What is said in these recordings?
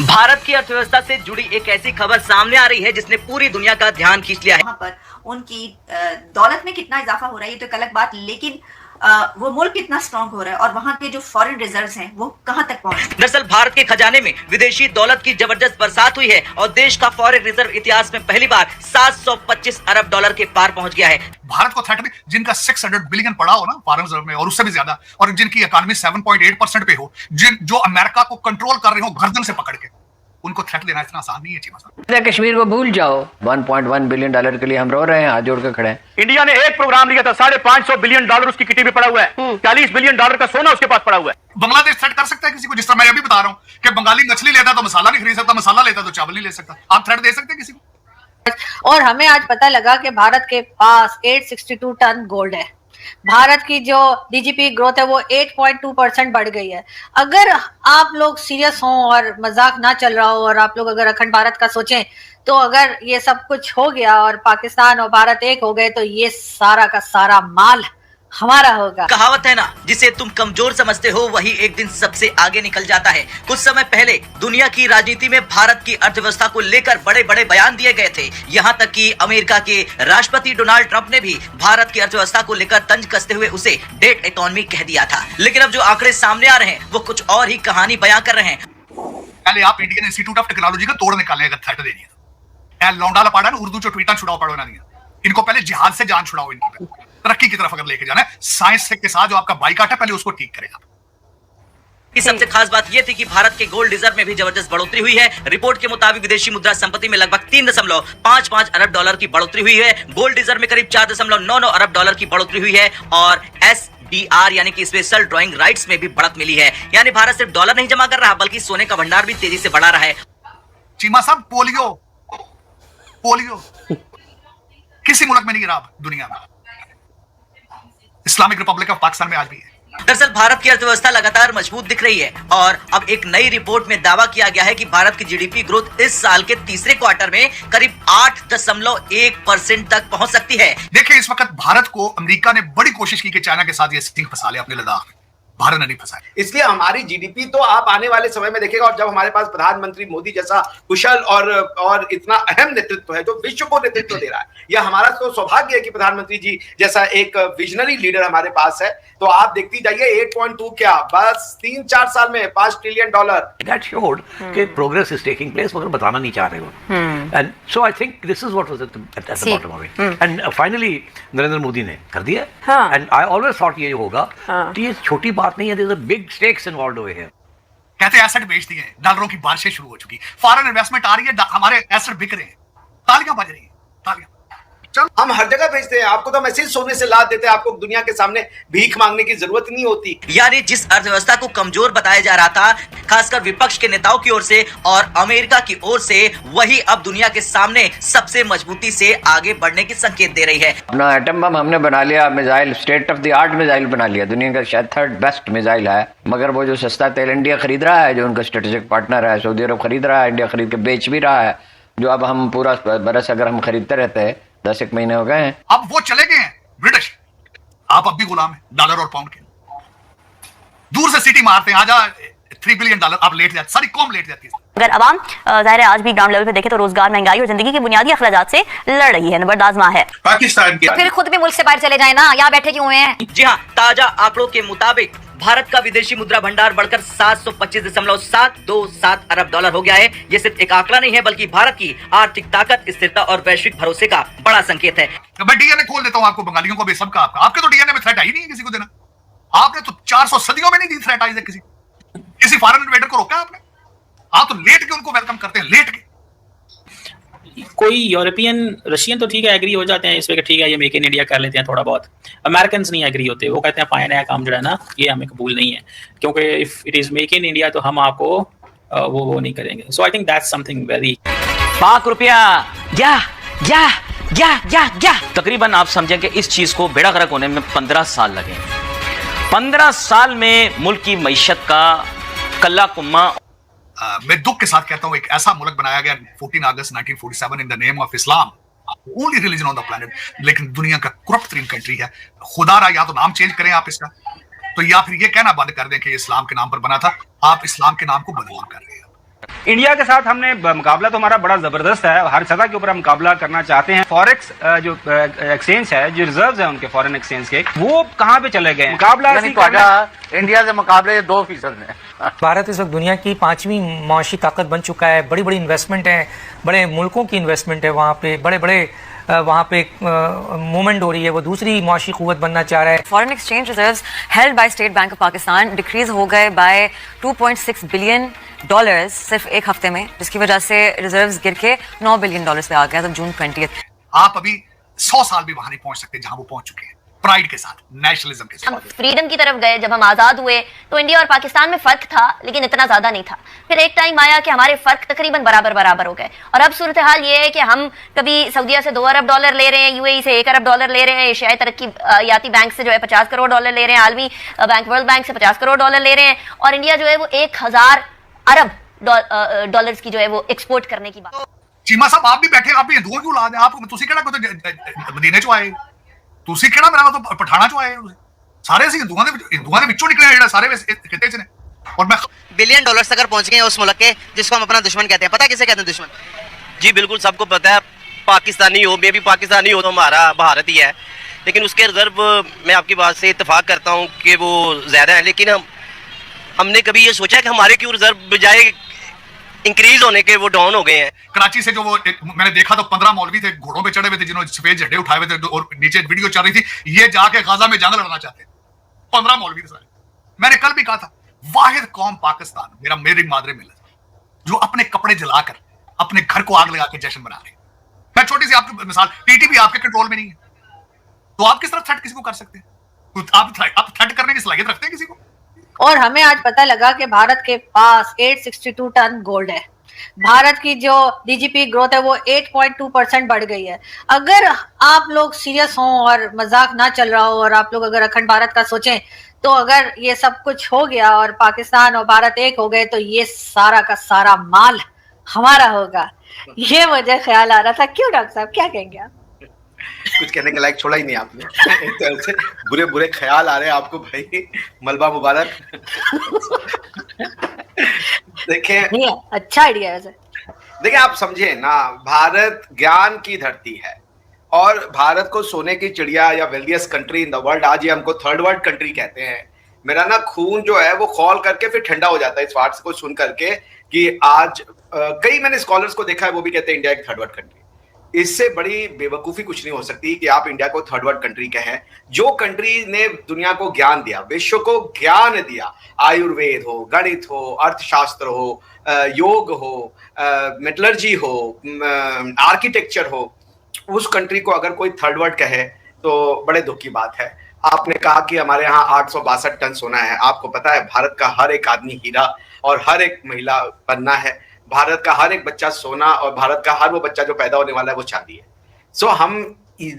भारत की अर्थव्यवस्था से जुड़ी एक ऐसी खबर सामने आ रही है जिसने पूरी दुनिया का ध्यान खींच लिया है। वहाँ पर उनकी दौलत में कितना इजाफा हो रहा है ये तो एक अलग बात, लेकिन वो मुल्क कितना स्ट्रांग हो रहा है और वहाँ के जो फॉरेन रिजर्व्स हैं वो कहाँ तक पहुँच। दरअसल भारत के खजाने में विदेशी दौलत की जबरदस्त बरसात हुई है और देश का फॉरेन रिजर्व इतिहास में पहली बार 725 अरब डॉलर के पार पहुँच गया है। भारत को थ्रेट में जिनका 600 बिलियन पड़ा हो ना फॉरेन रिजर्व में और उससे भी ज्यादा, और जिनकी इकोनॉमी 7.8% पे हो, जो अमेरिका को कंट्रोल कर रहे हो गर्दन से पकड़ के, उनको थ्रेट देना इतना आसान नहीं है। चीमा साहब, कश्मीर को भूल जाओ। 1.1 बिलियन डॉलर के लिए हम रो रहे हैं, हाथ जोड़ के खड़े हैं। इंडिया ने एक प्रोग्राम लिया था, 550 बिलियन डॉलर उसकी किटी में पड़ा हुआ है। 40 बिलियन डॉलर का सोना उसके पास पड़ा हुआ है। बांग्लादेश थ्रेट कर सकता है किसी को, जिस तरह मैं अभी बता रहा हूँ कि बंगाली मछली लेता तो मसाला नहीं खरीद सकता, मसाला लेता तो चावल नहीं ले सकता। आप थ्रेट दे सकते हैं किसी को? और हमें आज पता लगा कि भारत के पास 862 टन गोल्ड है। भारत की जो डीजीपी ग्रोथ है वो 8.2% बढ़ गई है। अगर आप लोग सीरियस हों और मजाक ना चल रहा हो और आप लोग अगर अखंड भारत का सोचें, तो अगर ये सब कुछ हो गया और पाकिस्तान और भारत एक हो गए तो ये सारा का सारा माल हमारा होगा। कहावत है ना, जिसे तुम कमजोर समझते हो वही एक दिन सबसे आगे निकल जाता है। कुछ समय पहले दुनिया की राजनीति में भारत की अर्थव्यवस्था को लेकर बड़े बड़े बयान दिए गए थे। यहाँ तक कि अमेरिका के राष्ट्रपति डोनाल्ड ट्रंप ने भी भारत की अर्थव्यवस्था को लेकर तंज कसते हुए उसे डेड इकोनॉमी कह दिया था। लेकिन अब जो आंकड़े सामने आ रहे हैं वो कुछ और ही कहानी बयां कर रहे हैं। पहले आप इंडियन इंस्टीट्यूट ऑफ टेक्नोलॉजी का तोड़ निकालने अगर थ्रेट देनी है तो लौंडाला पाड़ा ना उर्दू जो ट्वीटा छुड़ाओ पड़ो ना दिया, इनको पहले जिहाद से जान छुड़ाओ। इनकी तरक्की की तरफ अगर लेके जाना है, साइंस के साथ जो आपका बाइकाट है पहले उसको ठीक करेगा। इस सबसे खास बात यह थी कि भारत के गोल्ड रिजर्व में भी जबरदस्त बढ़ोतरी हुई है। रिपोर्ट के मुताबिक विदेशी मुद्रा संपत्ति में लगभग 3.55 अरब डॉलर की बढ़ोतरी हुई है। गोल्ड रिजर्व में करीब 4.99 अरब डॉलर की बढ़ोतरी हुई है और SDR यानी कि स्पेशल ड्रॉइंग राइट्स में भी बढ़त मिली है। यानी भारत सिर्फ डॉलर नहीं जमा कर रहा बल्कि सोने का भंडार भी तेजी से बढ़ा रहा है। चीमा साहब, पोलियो किसी मुल्क में नहीं गिरा दुनिया में, इस्लामिक रिपब्लिक ऑफ पाकिस्तान में आज भी है। दरअसल भारत की अर्थव्यवस्था लगातार मजबूत दिख रही है और अब एक नई रिपोर्ट में दावा किया गया है कि भारत की जीडीपी ग्रोथ इस साल के तीसरे क्वार्टर में करीब 8.1% तक पहुंच सकती है। देखिए, इस वक्त भारत को अमेरिका ने बड़ी कोशिश की कि चाइना के साथ ये सिंह फंसा ले अपने लद्दाख में, भारत ने नहीं फंसाया। इसलिए हमारी जीडीपी तो आप आने वाले समय में देखेगा, और जब हमारे पास प्रधानमंत्री मोदी जैसा कुशल और इतना अहम नेतृत्व है जो विश्व को नेतृत्व दे रहा है, यह हमारा तो सौभाग्य है कि प्रधानमंत्री जी जैसा एक विजनरी लीडर हमारे पास है। तो आप देखती जाइए 8.2 क्या बस 3-4 साल में $5 ट्रिलियन। That showed कि progress is taking place, मगर बताना नहीं चाह रहे हो। And so I think this is what was at the bottom of it. And finally Narendra Modi ने कर दिया। And I always thought ये होगा कि ये छोटी बात नहीं है, there's a big stakes involved over here. कहते एसेट बेच दिए, डॉलरों की बारिशें शुरू हो चुकी, फॉरेन इन्वेस्टमेंट आ रही है, हमारे एसेट बिक रहे हैं, तालियां बज रही हैं, तालियां। हम हर जगह भेजते हैं, आपको तो मैसेज सोने से लाद देते हैं, आपको दुनिया के सामने भीख मांगने की जरूरत नहीं होती। यानी जिस अर्थव्यवस्था को कमजोर बताया जा रहा था खासकर विपक्ष के नेताओं की ओर से और अमेरिका की ओर से, वही अब दुनिया के सामने सबसे मजबूती से आगे बढ़ने की संकेत दे रही है। अपना एटम बम हमने बना लिया, missile state of the art missile बना लिया, दुनिया का शायद 3rd बेस्ट मिसाइल है। मगर वो जो सस्ता तेल इंडिया खरीद रहा है, जो उनका स्ट्रेटेजिक पार्टनर है, सऊदी अरब खरीद रहा है, इंडिया खरीद के बेच भी रहा है, जो अब हम पूरा बरस अगर हम खरीदते रहते हैं, 10 महीने हो गए हैं। अब वो चले गए हैं ब्रिटिश, आप अब भी गुलाम हैं डॉलर और पाउंड के। दूर से सीटी मारते हैं, आजा $3 बिलियन, आप लेट जाते, सारी कौम लेट जाती है। अगर अवाम जाहिर है आज भी ग्राउंड लेवल पे देखे तो रोजगार, महंगाई और जिंदगी के बुनियादी अखराजात से लड़ रही है, नंबर आजमा है पाकिस्तान की। फिर खुद भी मुल्क से बाहर चले जाए ना, यहाँ बैठे क्यों हैं? जी हाँ, ताजा आंकड़ों के मुताबिक भारत का विदेशी मुद्रा भंडार बढ़कर 725.727 अरब डॉलर हो गया है। ये सिर्फ एक आंकड़ा नहीं है बल्कि भारत की आर्थिक ताकत, स्थिरता और वैश्विक भरोसे का बड़ा संकेत है। मैं डीएनए खोल देता हूं आपको, बंगालियों को भी, सबका आपका। आपके तो डीएनए में थ्रेट आई नहीं है किसी को देना। आपने तो 400 सदियों में नहीं दी थ्रेट आई किसी फॉरेन इन्वेडर को रोका आपने? आप तो लेट के उनको वेलकम करते हैं, लेट के। कोई यूरोपियन, रशियन तो ठीक है एग्री हो जाते हैं इस पे कि ठीक है ये मेक इन इंडिया कर लेते हैं थोड़ा बहुत। अमेरिकन नहीं एग्री होते, वो कहते हैं फाइन है, काम जो है ना ये हमें कबूल नहीं है, क्योंकि if it is make in India तो हम आपको वो नहीं करेंगे। So I think that's something very. Pak रुपया या तकरीबन आप समझें कि इस चीज को बेड़ा गर्क होने में 15 साल लगे। 15 साल में मुल्क की मईशत का कल्ला कुम्मा। मैं दुख के साथ कहता हूं, एक ऐसा मुल्क बनाया गया 14 अगस्त 1947 in the name of Islam, only religion on the planet, लेकिन दुनिया का करप्ट तरीन कंट्री है। खुदा रहा, या तो नाम चेंज करें आप इसका, तो या फिर ये कहना बंद कर दें कि इस्लाम के नाम पर बना था। आप इस्लाम के नाम को बदनाम कर रहे हैं। इंडिया के साथ हमने मुकाबला तो हमारा बड़ा जबरदस्त है, हर सतह के ऊपर हम मुकाबला करना चाहते हैं। फॉरेक्स जो एक्सचेंज है, जो रिजर्व्स हैं उनके फॉरेन एक्सचेंज के, वो कहाँ पे चले गए? मुकाबला इंडिया से मुकाबले 2% में। भारत इस वक्त दुनिया की 5वीं मौशी ताकत बन चुका है। बड़ी बड़ी इन्वेस्टमेंट है, बड़े मुल्कों की इन्वेस्टमेंट है वहाँ पे, बड़े बड़े वहाँ पे मूवमेंट हो रही है, वो दूसरी मौशी कुव्वत बनना चाह रहा है। Foreign exchange reserves held by state bank of Pakistan decrease हो गए बाय $2.6 बिलियन सिर्फ एक हफ्ते में, जिसकी वजह से रिजर्व्स गिर के $9 बिलियन पे आ गया। तो जून 20। आप अभी 100 साल भी वहां नहीं पहुंच सकते जहां वो पहुंच चुके हैं, प्राइड के साथ, नेशनलिज्म के साथ। हम फ्रीडम की तरफ गए, जब हम आज़ाद हुए तो इंडिया और पाकिस्तान में फ़र्क था, लेकिन इतना ज़्यादा नहीं था। फिर एक टाइम आया कि हमारे फ़र्क तकरीबन बराबर हो गए, और अब सूरत हाल ये है कि हम कभी सऊदीया से $2 अरब ले रहे हैं, यूएई से $1 अरब ले रहे हैं, एशियाई तरक्की याती बैंक से जो है $50 करोड़ ले रहे हैं, आलमी बैंक वर्ल्ड बैंक से $50 करोड़ ले रहे हैं, और इंडिया जो है वो 1000 अरब डॉलर्स की जो है वो एक्सपोर्ट करने की बात। चीमा साहब आप भी बैठे, आप भी हिंदुओं की औलाद हैं, आप तुसी केड़ा को मदीने चो आए, तुसी केड़ा मेरा तो पठाना चो आए, सारे ਅਸੀਂ हिंदुओं ਦੇ ਵਿੱਚੋਂ ਨਿਕਲੇ ਜਿਹੜੇ ਸਾਰੇ ਕਿਤੇ ਚ ਨੇ। और मैं $बिलियन अगर पहुंच गए उस मुल्क के जिसको हम अपना दुश्मन कहते हैं, पता किसे कहते हैं दुश्मन? जी बिल्कुल, सबको पता है। पाकिस्तानी हो, मे भी पाकिस्तानी हो तो हमारा भारत ही है, लेकिन उसके रिजर्व मैं आपकी बात से इत्तेफाक करता हूँ कि वो ज्यादा है, लेकिन हमने कभी ये सोचा कि हमारे क्यों रिजर्व बजाय इंक्रीज होने के वो डाउन हो गए हैं। कराची से जो वो मैंने देखा तो 15 मौलवी थे, घोड़ों पे चढ़े हुए थे, जिन्होंने सफेद झंडे उठाए हुए थे, और नीचे वीडियो चल रही थी, ये जाके गाजा में जंग लड़ना चाहते हैं। 15 मौलवी थे सारे। मैंने कल भी कहा था, वाहिद कौम पाकिस्तान, मेरी मादरे मिलत, जो अपने कपड़े जलाकर अपने घर को आग लगा के जश्न मना रहे। मैं छोटी सी आपकी मिसाल, टीटीपी आपके कंट्रोल में नहीं है, तो आप किस तरह थ्रेट किसी को कर सकते हैं? आप थ्रेट करने की सलाहियत रखते हैं किसी को? और हमें आज पता लगा कि भारत के पास 862 टन गोल्ड है। भारत की जो डीजीपी ग्रोथ है वो 8.2% बढ़ गई है। अगर आप लोग सीरियस हों और मजाक ना चल रहा हो, और आप लोग अगर अखंड भारत का सोचें, तो अगर ये सब कुछ हो गया और पाकिस्तान और भारत एक हो गए, तो ये सारा का सारा माल हमारा होगा। ये मुझे ख्याल आ रहा था। क्यों डॉक्टर साहब, क्या कहेंगे आप? कुछ कहने के लायक छोड़ा ही नहीं आपने। एक तरह से बुरे बुरे ख्याल आ रहे हैं आपको भाई, मलबा मुबारक। देखें, अच्छा आइडिया है। देखिए आप समझे ना, भारत ज्ञान की धरती है, और भारत को सोने की चिड़िया या wealthiest country in the world, आज ये हमको थर्ड वर्ल्ड कंट्री कहते हैं। मेरा ना खून जो है वो खौल करके फिर ठंडा हो जाता है इस बात को सुन करके कि आज कई मैंने स्कॉलर्स को देखा है, वो भी कहते हैं इंडिया एक थर्ड वर्ल्ड कंट्री। इससे बड़ी बेवकूफी कुछ नहीं हो सकती कि आप इंडिया को थर्ड वर्ल्ड कंट्री कहें। जो कंट्री ने दुनिया को ज्ञान दिया, विश्व को ज्ञान दिया, आयुर्वेद हो, गणित हो, अर्थशास्त्र हो, योग हो, मेटलर्जी हो, आर्किटेक्चर हो, उस कंट्री को अगर कोई थर्ड वर्ल्ड कहे तो बड़े दुख की बात है। आपने कहा कि हमारे यहाँ 862 टन सोना है। आपको पता है भारत का हर एक आदमी हीरा और हर एक महिला बनना है। भारत का हर एक बच्चा सोना, और भारत का हर वो बच्चा जो पैदा होने वाला है वो चांदी है। सो हम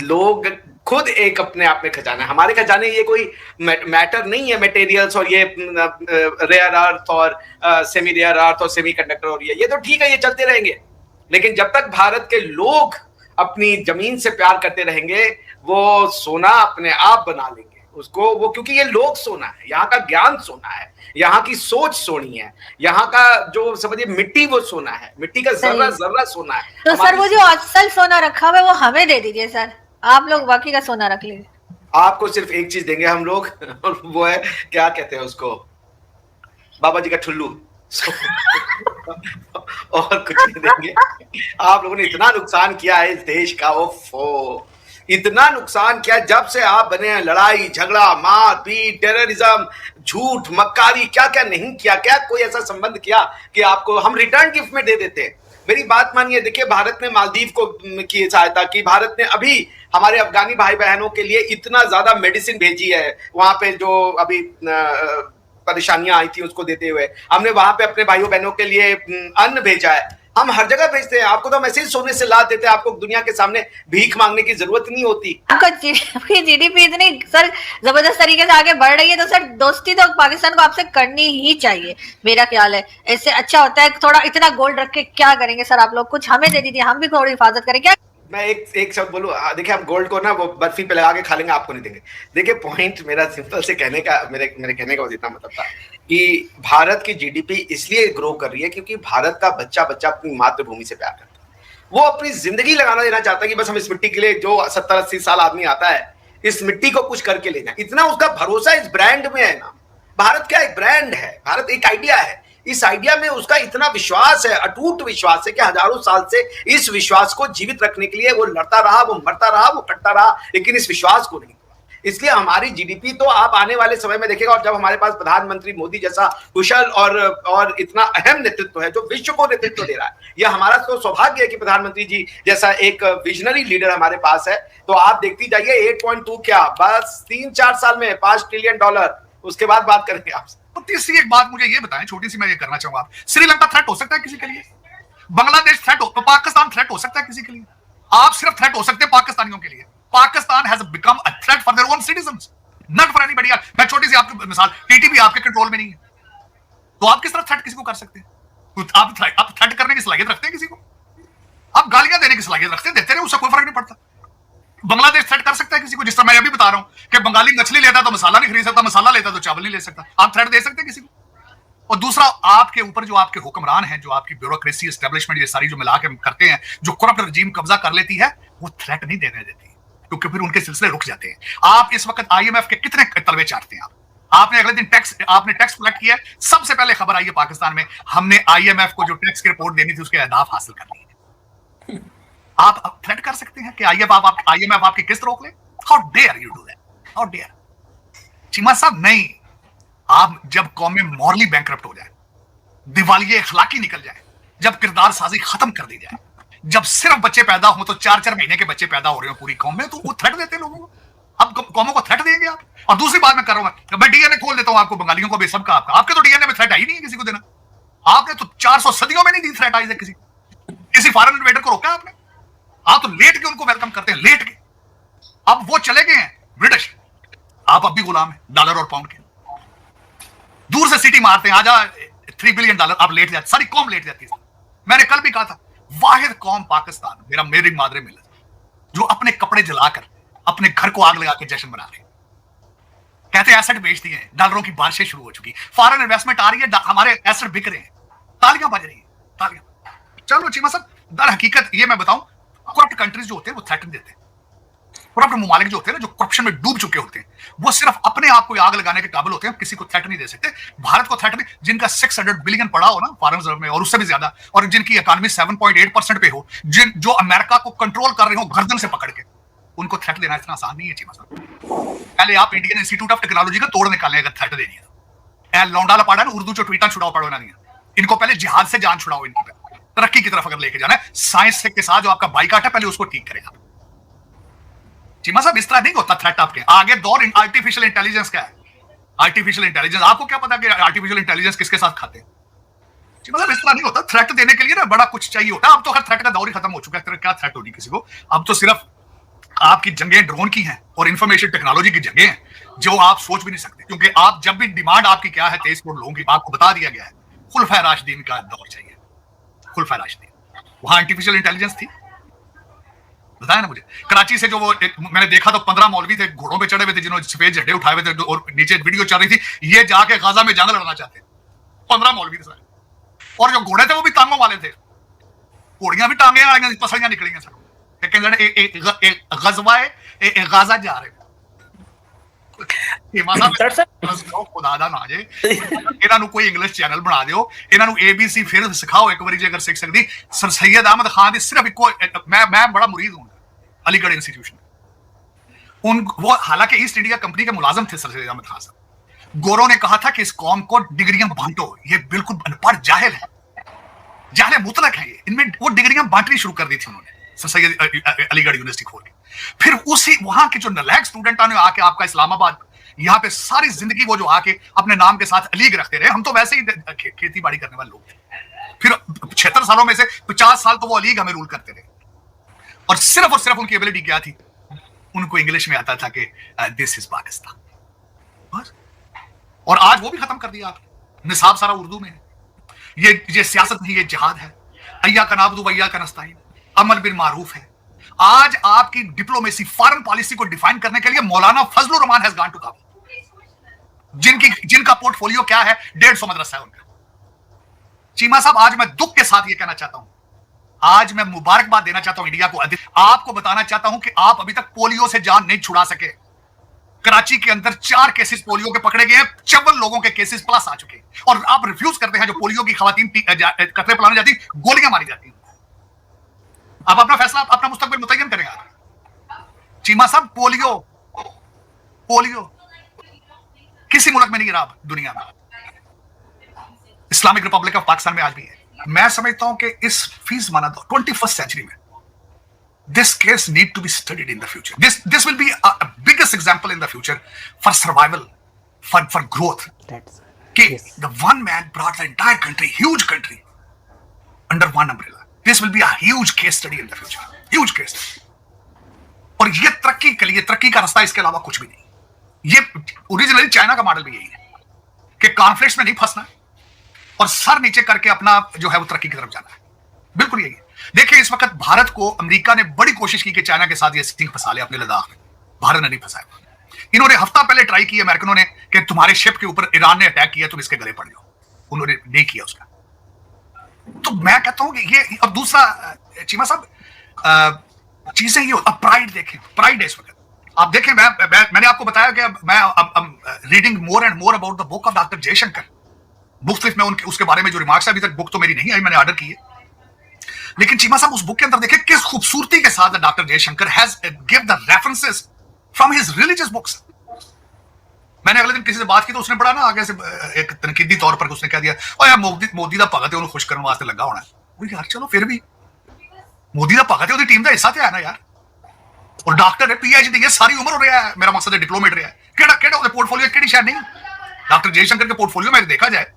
लोग खुद एक अपने आप में खजाना है। हमारे खजाने ये कोई मैटर नहीं है, मटेरियल्स और ये रेयर अर्थ और सेमी रेयर अर्थ और सेमी कंडक्टर और ये तो ठीक है, ये चलते रहेंगे। लेकिन जब तक भारत के लोग अपनी जमीन से प्यार करते रहेंगे, वो सोना अपने आप बना लेंगे उसको, वो क्योंकि ये लोग सोना है, यहाँ का ज्ञान सोना है, यहाँ की सोच सोनी है, यहाँ का जो समझिए मिट्टी वो सोना है, मिट्टी का जर्रा जर्रा सोना है। तो सर वो जो असल सोना रखा हुआ है वो हमें दे दीजिए सर, आप लोग बाकी का सोना रख लीजिए। आपको सिर्फ एक चीज देंगे हम लोग, और वो है, क्या कहते हैं उसको, बाबा जी का ठुल्लू। और कुछ नहीं देंगे। आप लोगों ने इतना नुकसान किया है इस देश का, ओफो, इतना नुकसान किया जब से आप बने हैं। लड़ाई झगड़ा, मार पीट, टेररिज्म, झूठ, मक्कारी, क्या क्या नहीं किया। क्या कोई ऐसा संबंध किया कि आपको हम रिटर्न गिफ्ट में दे देते हैं? मेरी बात मानिए, देखिए भारत ने मालदीव को की सहायता की, भारत ने अभी हमारे अफगानी भाई बहनों के लिए इतना ज्यादा मेडिसिन भेजी है, वहां पे जो अभी परेशानियां आई थी उसको देते हुए। हमने वहां पे अपने भाइयों बहनों के लिए अन्न भेजा है। हम हर जगह भेजते हैं। आपको तो हम ऐसे ही सोने से लाद देते हैं, आपको दुनिया के सामने भीख मांगने की जरूरत नहीं होती। आपका जीडीपी इतनी सर जबरदस्त तरीके से आगे बढ़ रही है, तो सर दोस्ती तो पाकिस्तान को आपसे करनी ही चाहिए, मेरा ख्याल है। इससे अच्छा होता है थोड़ा, इतना गोल्ड रख के क्या करेंगे सर आप लोग, कुछ हमें दे दीजिए, हम भी थोड़ी हिफाजत करें। क्या मैं एक शब्द बोलूं, देखिए हम गोल्ड को ना वो बर्फी पे लगा के खा लेंगे, आपको नहीं देंगे। देखिए पॉइंट मेरा सिंपल से कहने का, मेरे कहने का इतना मतलब था कि भारत की जीडीपी इसलिए ग्रो कर रही है क्योंकि भारत का बच्चा अपनी मातृभूमि से प्यार करता है। वो अपनी जिंदगी लगाना देना चाहता है कि बस हम इस मिट्टी के लिए, जो 70-80 साल आदमी आता है, इस मिट्टी को कुछ करके ले जाए। इतना उसका भरोसा इस ब्रांड में है ना। भारत क्या एक ब्रांड है, भारत एक आइडिया है। इस आइडिया में उसका इतना विश्वास है, अटूट विश्वास है कि हजारों साल से इस विश्वास को जीवित रखने के लिए वो लड़ता रहा, वो मरता रहा, वो कटता रहा, लेकिन इस विश्वास को नहीं तोड़ा। इसलिए हमारी जीडीपी तो आप आने वाले समय में देखेगा, और जब हमारे पास प्रधानमंत्री मोदी जैसा कुशल और इतना अहम नेतृत्व है जो विश्व को नेतृत्व दे रहा है, यह हमारा तो सौभाग्य है कि प्रधानमंत्री जी जैसा एक विजनरी लीडर हमारे पास है। तो आप देखती जाइए 8.2 क्या बस 3-4 साल में $5 ट्रिलियन, उसके बाद बात करेंगे आपसे। तीसरी एक बात मुझे ये बताएं, छोटी सी मैं ये करना चाहूंगा, श्रीलंका थ्रेट हो सकता है किसी के लिए? बांग्लादेश थ्रेट हो, पाकिस्तान थ्रेट हो सकता है किसी के लिए? आप सिर्फ थ्रेट हो सकते हैं पाकिस्तानियों के लिए। Pakistan has become a threat for their own citizens, not for anybody else. मैं छोटी सी आपकी मिसाल, टीटीपी आपके कंट्रोल में नहीं है, तो आप किस तरह थ्रेट किसी को कर सकते हैं? तो आप थ्रेट करने की सलाहियत रखते हैं किसी को? आप गालियां देने की सलाहियत रखते हैं, देते रहे, उससे कोई फर्क नहीं पड़ता। बांग्लादेश थ्रेट कर सकता है किसी को, जिस तरह मैं अभी बता रहा हूं कि बंगाली मछली लेता तो मसाला नहीं खरीद सकता, मसाला लेता तो चावल नहीं ले सकता। आप थ्रेट दे सकते हैं किसी को? और दूसरा, आपके ऊपर जो आपके हुक्मरान हैं, जो आपकी ब्यूरोक्रेसी, एस्टेब्लिशमेंट, ये सारी जो मिला के करते हैं, जो करप्ट रजीम कब्जा कर लेती है, वो थ्रेट नहीं देने देती, क्योंकि फिर उनके सिलसिले रुक जाते हैं। आप इस वक्त IMF के कितने तलवे चाटते हैं? आपने अगले दिन टैक्स कलेक्ट किया, सबसे पहले खबर आई है पाकिस्तान में, हमने IMF को जो टैक्स की रिपोर्ट देनी थी उसके अहदाफ हासिल कर लिए। आप थ्रेट कर सकते हैं कि IMF आपकी किस्त रोक ले? How dare you do that, how dare. Cheema साहब, नहीं। आप जब कौमें मॉरली बैंकरप्ट हो जाए, दिवालिये अखलाकी निकल जाए, जब किरदार साजी खत्म कर दी जाए, जब सिर्फ बच्चे पैदा हो तो 4-4 महीने के बच्चे पैदा हो रहे हो पूरी कौम में, तो वो थ्रेट देते हैं लोगों को। अब कौमों को थ्रेट देंगे आप? और दूसरी बात मैं कर रहा हूं, मैं डीएनए खोल देता हूं आपको, बंगालियों को भी, सबका आपका। आपके तो डीएनए में थ्रेट आई नहीं है किसी को देना। आपने तो 400 सदियों में नहीं दी थ्रेट आई है किसी फॉरेन इन्वेडर को रोका आपने? आप तो लेट के उनको वेलकम करते हैं, लेट के। अब वो चले गए हैं ब्रिटिश, आप अब भी गुलाम हैं डॉलर और पाउंड के। दूर से सिटी मारते हैं, आजा $3 बिलियन, आप लेट जाते, सारी कौम लेट जाती है। मैंने कल भी कहा था, वाहिद कौम पाकिस्तान, मेरी मादरे मिलत, जो अपने कपड़े जलाकर अपने घर को आग लगा के जश्न मना रहे, कहते हैं एसेट बेच दिए, डॉलरों की बारिशें शुरू हो चुकी, फॉरेन इन्वेस्टमेंट आ रही है, हमारे एसेट बिक रहे हैं, तालियां बज रही है, तालियां। चलो चीमा साहब, दर हकीकत ये मैं बताऊं, करप्ट कंट्रीज जो होते हैं वो थ्रेटन देते हैं। करप्ट मुमालिक जो होते हैं ना, जो करप्शन में डूब चुके होते हैं, वो सिर्फ अपने आप को आग लगाने के काबिल होते हैं, किसी को थ्रेट नहीं दे सकते। भारत को थ्रेट नहीं, जिनका 600 बिलियन पड़ा हो ना फॉरेन रिजर्व में, और उससे भी ज्यादा, और जिनकी इकोनॉमी 7.8% पे हो, जो अमेरिका को कंट्रोल कर रहे हो गर्दन से पकड़ के, उनको थ्रेट देना इतना आसान नहीं है चीमा साहब। पहले आप इंडियन इंस्टीट्यूट ऑफ टेक्नोलॉजी का तोड़ निकालने अगर थ्रेट देनी है, लौंडाला पाड़ा ना, उर्दू जो ट्वीटा छुड़ाओ पड़ो ना, नहीं इनको पहले जिहाद से जान छुड़ाओ, इनकी तरक्की की तरफ अगर लेके जाना है, साइंस के साथ जो आपका बाइकाट है, पहले उसको ठीक करेगा। चीमा साहब, इस तरह नहीं होता थ्रेट। आपके आगे दौर आर्टिफिशियल इंटेलिजेंस का है। आर्टिफिशियल इंटेलिजेंस, आपको क्या पता कि आर्टिफिशियल इंटेलिजेंस किसके साथ खाते हैं? चीमा साहब, इस तरह नहीं होता। थ्रेट देने के लिए ना बड़ा कुछ चाहिए होता है। अब तो हर थ्रेट का दौर ही खत्म हो चुका है, क्या थ्रेट होगी किसी को? अब तो सिर्फ आपकी जंगें ड्रोन की हैं और इंफॉर्मेशन टेक्नोलॉजी की जंगें हैं, जो आप सोच भी नहीं सकते। क्योंकि आप जब भी डिमांड आपकी क्या है 23 करोड़ लोगों की, आपको बता दिया गया है, खुलफा राशिदीन का दौर चाहिए। खुलफा राशिदीन, वहां आर्टिफिशियल इंटेलिजेंस थी, बताया ना मुझे। कराची से जो वो मैंने देखा तो 15 मौलवी थे, घोड़ों पे चढ़े हुए थे, जिन्होंने सफेद झंडे उठाए हुए थे, और नीचे वीडियो चल रही थी, ये जाके गाजा में जंग लड़ना चाहते। 15 मौलवी थे सारे, और जो घोड़े थे वो भी टांगों वाले थे, घोड़ियां भी टांगे आएंगे, पसलियां निकलेंगे सर। गाजा जा रहे कोई इंग्लिश चैनल बना दो, इन्हों ABC फिर सिखाओ एक बार जे अगर सीख सकती। सर सैयद अहमद खान की सिर्फ इको, मैं बड़ा मुरीद हूं अलीगढ़ इंस्टीट्यूशन। वो हालांकि ईस्ट इंडिया कंपनी के मुलाजिम थे सर सैयद अहमद खान साहब। गोरों ने कहा था कि इस कौम को डिग्रियां बांटो, ये बिल्कुल अनपढ़ जाहिल है, जाहिल मुतलक है ये। इनमें वो डिग्रियां बांटनी शुरू कर दी थी उन्होंने, सर सैयद अलीगढ़ यूनिवर्सिटी खोल के। फिर उसी वहां के जो नालायक स्टूडेंट ने आके आपका इस्लामाबाद, यहाँ पे सारी जिंदगी वो जो आके अपने नाम के साथ अलीग रखते रहे। हम तो वैसे ही खेती बाड़ी करने वाले लोग थे। फिर 76 सालों में से 50 साल तो वो अलीग हमें रूल करते रहे, और सिर्फ उनकी एबिलिटी क्या थी, उनको इंग्लिश में आता था कि दिस इज पाकिस्तान, बस। और आज वो भी खत्म कर दिया आपने, निसाब सारा उर्दू में है। ये सियासत नहीं, ये जिहाद है। अय्या का नाबुदु व अय्या का नस्ताईन, अमल बिल मारूफ है, आज आपकी डिप्लोमेसी, फॉरेन पॉलिसी को डिफाइन करने के लिए Maulana Fazlur Rehman has gone to Kabul, जिनका पोर्टफोलियो क्या है, 150 मदरसा है उनका। चीमा साहब, आज मैं दुख के साथ ये कहना चाहता हूं, आज मैं मुबारकबाद देना चाहता हूं इंडिया को, आपको बताना चाहता हूं कि आप अभी तक पोलियो से जान नहीं छुड़ा सके। कराची के अंदर 4 केसेस पोलियो के पकड़े गए हैं, 54 लोगों के केसेस प्लस आ चुके हैं, और आप रिफ्यूज करते हैं। जो पोलियो की खवातीन कतरे पिलाने जाती, गोलियां मारी जाती हैं। आप अपना फैसला, अपना मुस्तकबिल मुतय्यन करेंगे। चीमा साहब, पोलियो किसी मुल्क में नहीं रहा दुनिया में, इस्लामिक रिपब्लिक ऑफ पाकिस्तान में आज भी है। मैं समझता हूं कि इस फीस माना 21st सेंचुरी में this case need to be studied in the future. This will be a biggest example in the future for survival, for growth. The one man brought the entire country, huge country, under one umbrella. This will be a huge case study in the future. Huge case study. और ये तरक्की के लिए, तरक्की का रास्ता इसके अलावा कुछ भी नहीं। ये ओरिजिनली चाइना का मॉडल भी यही है कि कॉन्फ्लिक्ट्स में नहीं फंसना और सर नीचे करके अपना जो है वो तरक्की की तरफ जाना है। बिल्कुल यही है। देखिए, इस वक्त भारत को अमेरिका ने बड़ी कोशिश की कि चाइना के साथ ये सिंह फंसा ले अपने लद्दाख में, भारत ने नहीं फंसाया। इन्होंने हफ्ता पहले ट्राई की अमेरिकनों ने कि तुम्हारे शिप के ऊपर ईरान ने अटैक किया, तुम इसके गले पड़ जाओ, उन्होंने नहीं किया उसका। तो मैं कहता हूं कि ये, और दूसरा चीमा साहब, चीजें ये प्राइड देखें, प्राइड है इस वक्त। आप देखें, मैंने आपको बताया कि मैं reading more and more about the book of doctor Jaishankar. मुख्तलिफ में उनके उसके बारे में जो रिमार्क्स है, अभी तक बुक तो मेरी नहीं आई, मैंने ऑर्डर की है, लेकिन चीमा साहब उस बुक के अंदर देखें किस खूबसूरती के साथ doctor Jaishankar has give the references from his religious books. मैंने अगले दिन किसी से बात की तो उसने बड़ा ना आगे से एक तनकीदी तौर पर उसने कह दिया, ओ यार मोदी दा भगत है, उन्हें खुश करने वास्ते लगा होना है। यार चलो, फिर भी मोदी दा भगत है, उसकी टीम का हिस्सा तो है ना यार, और डॉक्टर है, PhD है, सारी उम्र हो रहा है, मेरा मकसद है डिप्लोमेट रहा है, केड़ा पोर्टफोलियो केड़ी शायद नहीं। डॉक्टर जयशंकर के पोर्टफोलियो में देखा जाए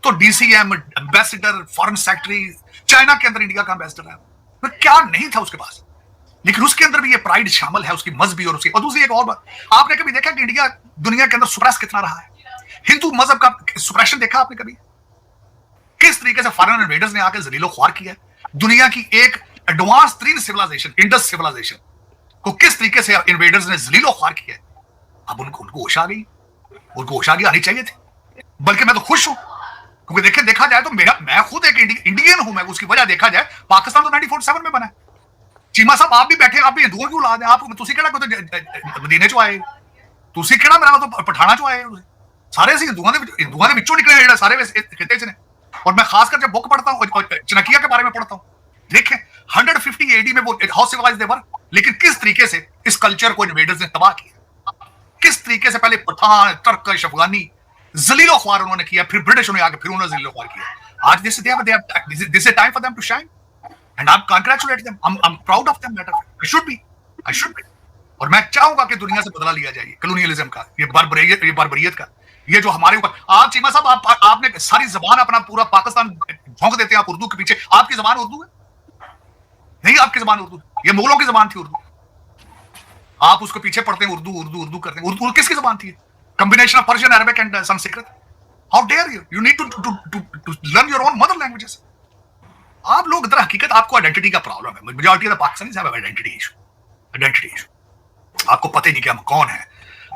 तो DCM, ambassador, foreign secretary, China के अंदर इंडिया का एम्बेसडर है, तो क्या नहीं था उसके पास, लेकिन उसके अंदर भी ये प्राइड शामिल है, उसकी मजहबी और उसकी। और दूसरी एक और बात, आपने कभी देखा कि इंडिया दुनिया के अंदर सुप्रेस कितना रहा है? हिंदू मजहब का सुप्रेशन देखा आपने कभी? किस तरीके से फॉरेन इन्वेडर्स ने आकर जलीलो ख्वार किया दुनिया की एक एडवांस तरीन सिविलाइजेशन, इंडस सिविलाइजेशन को किस तरीके से इन्वेडर्स ने जलीलो ख्वार किया। अब उनको होश आ गई, उनको होश आनी चाहिए थी। बल्कि मैं तो खुश हूं, क्योंकि देखा जाए तो मैं खुद एक इंडियन हूं। मैं उसकी वजह देखा जाए, पाकिस्तान तो 1947 में बना है। चीमा साहब, आप भी बैठे, आप भी हिंदुओं की औलाद हैं, आप तुसी केड़ा मदीने चो आए, तुसी केड़ा मेरा तो पठाना चो आए, सारे ਅਸੀਂ हिंदुओं ਦੇ ਵਿੱਚੋਂ निकले ਜਿਹੜੇ सारे खिते च ने। और मैं खासकर जब बुक पढ़ता हूं, चनकिया के बारे में पढ़ता हूं, देखें 150 AD में वो हाउ सिविलाइज्ड दे वर, लेकिन किस तरीके से इस कल्चर को इन्वेडर्स ने तबाह किया, किस तरीके से पहले पठान, तुर्कश, अफगानी जलीलो ख्वार उन्होंने किया, फिर ब्रिटिश ने आके फिर उन्होंने जलीलो ख्वार किया। आज this is time for them to shine and I congratulate them, I am proud of them, I should be. और मैं चाहूंगा कि दुनिया से बदला लिया जाए कॉलोनियलिज्म का, ये बारबरियत का, ये जो हमारे ऊपर। आप चीमा साहब, आपने सारी जबान अपना पूरा पाकिस्तान झोंक देते हैं आप उर्दू के पीछे। आपकी जबान उर्दू है नहीं, आपकी जबान उर्दू, ये मुगलों की जबान थी उर्दू। आप उसको पीछे पढ़ते हैं, उर्दू करते हैं। उर्दू किसकी जबान थी? Combination of Persian, Arabic and Sanskrit. How dare you, you need to learn your own mother languages. आप लोग दर हकीकत, आपको आइडेंटिटी का प्रॉब्लम है। Majority of Pakistanis have identity issue. आपको पता ही नहीं कि हम कौन है।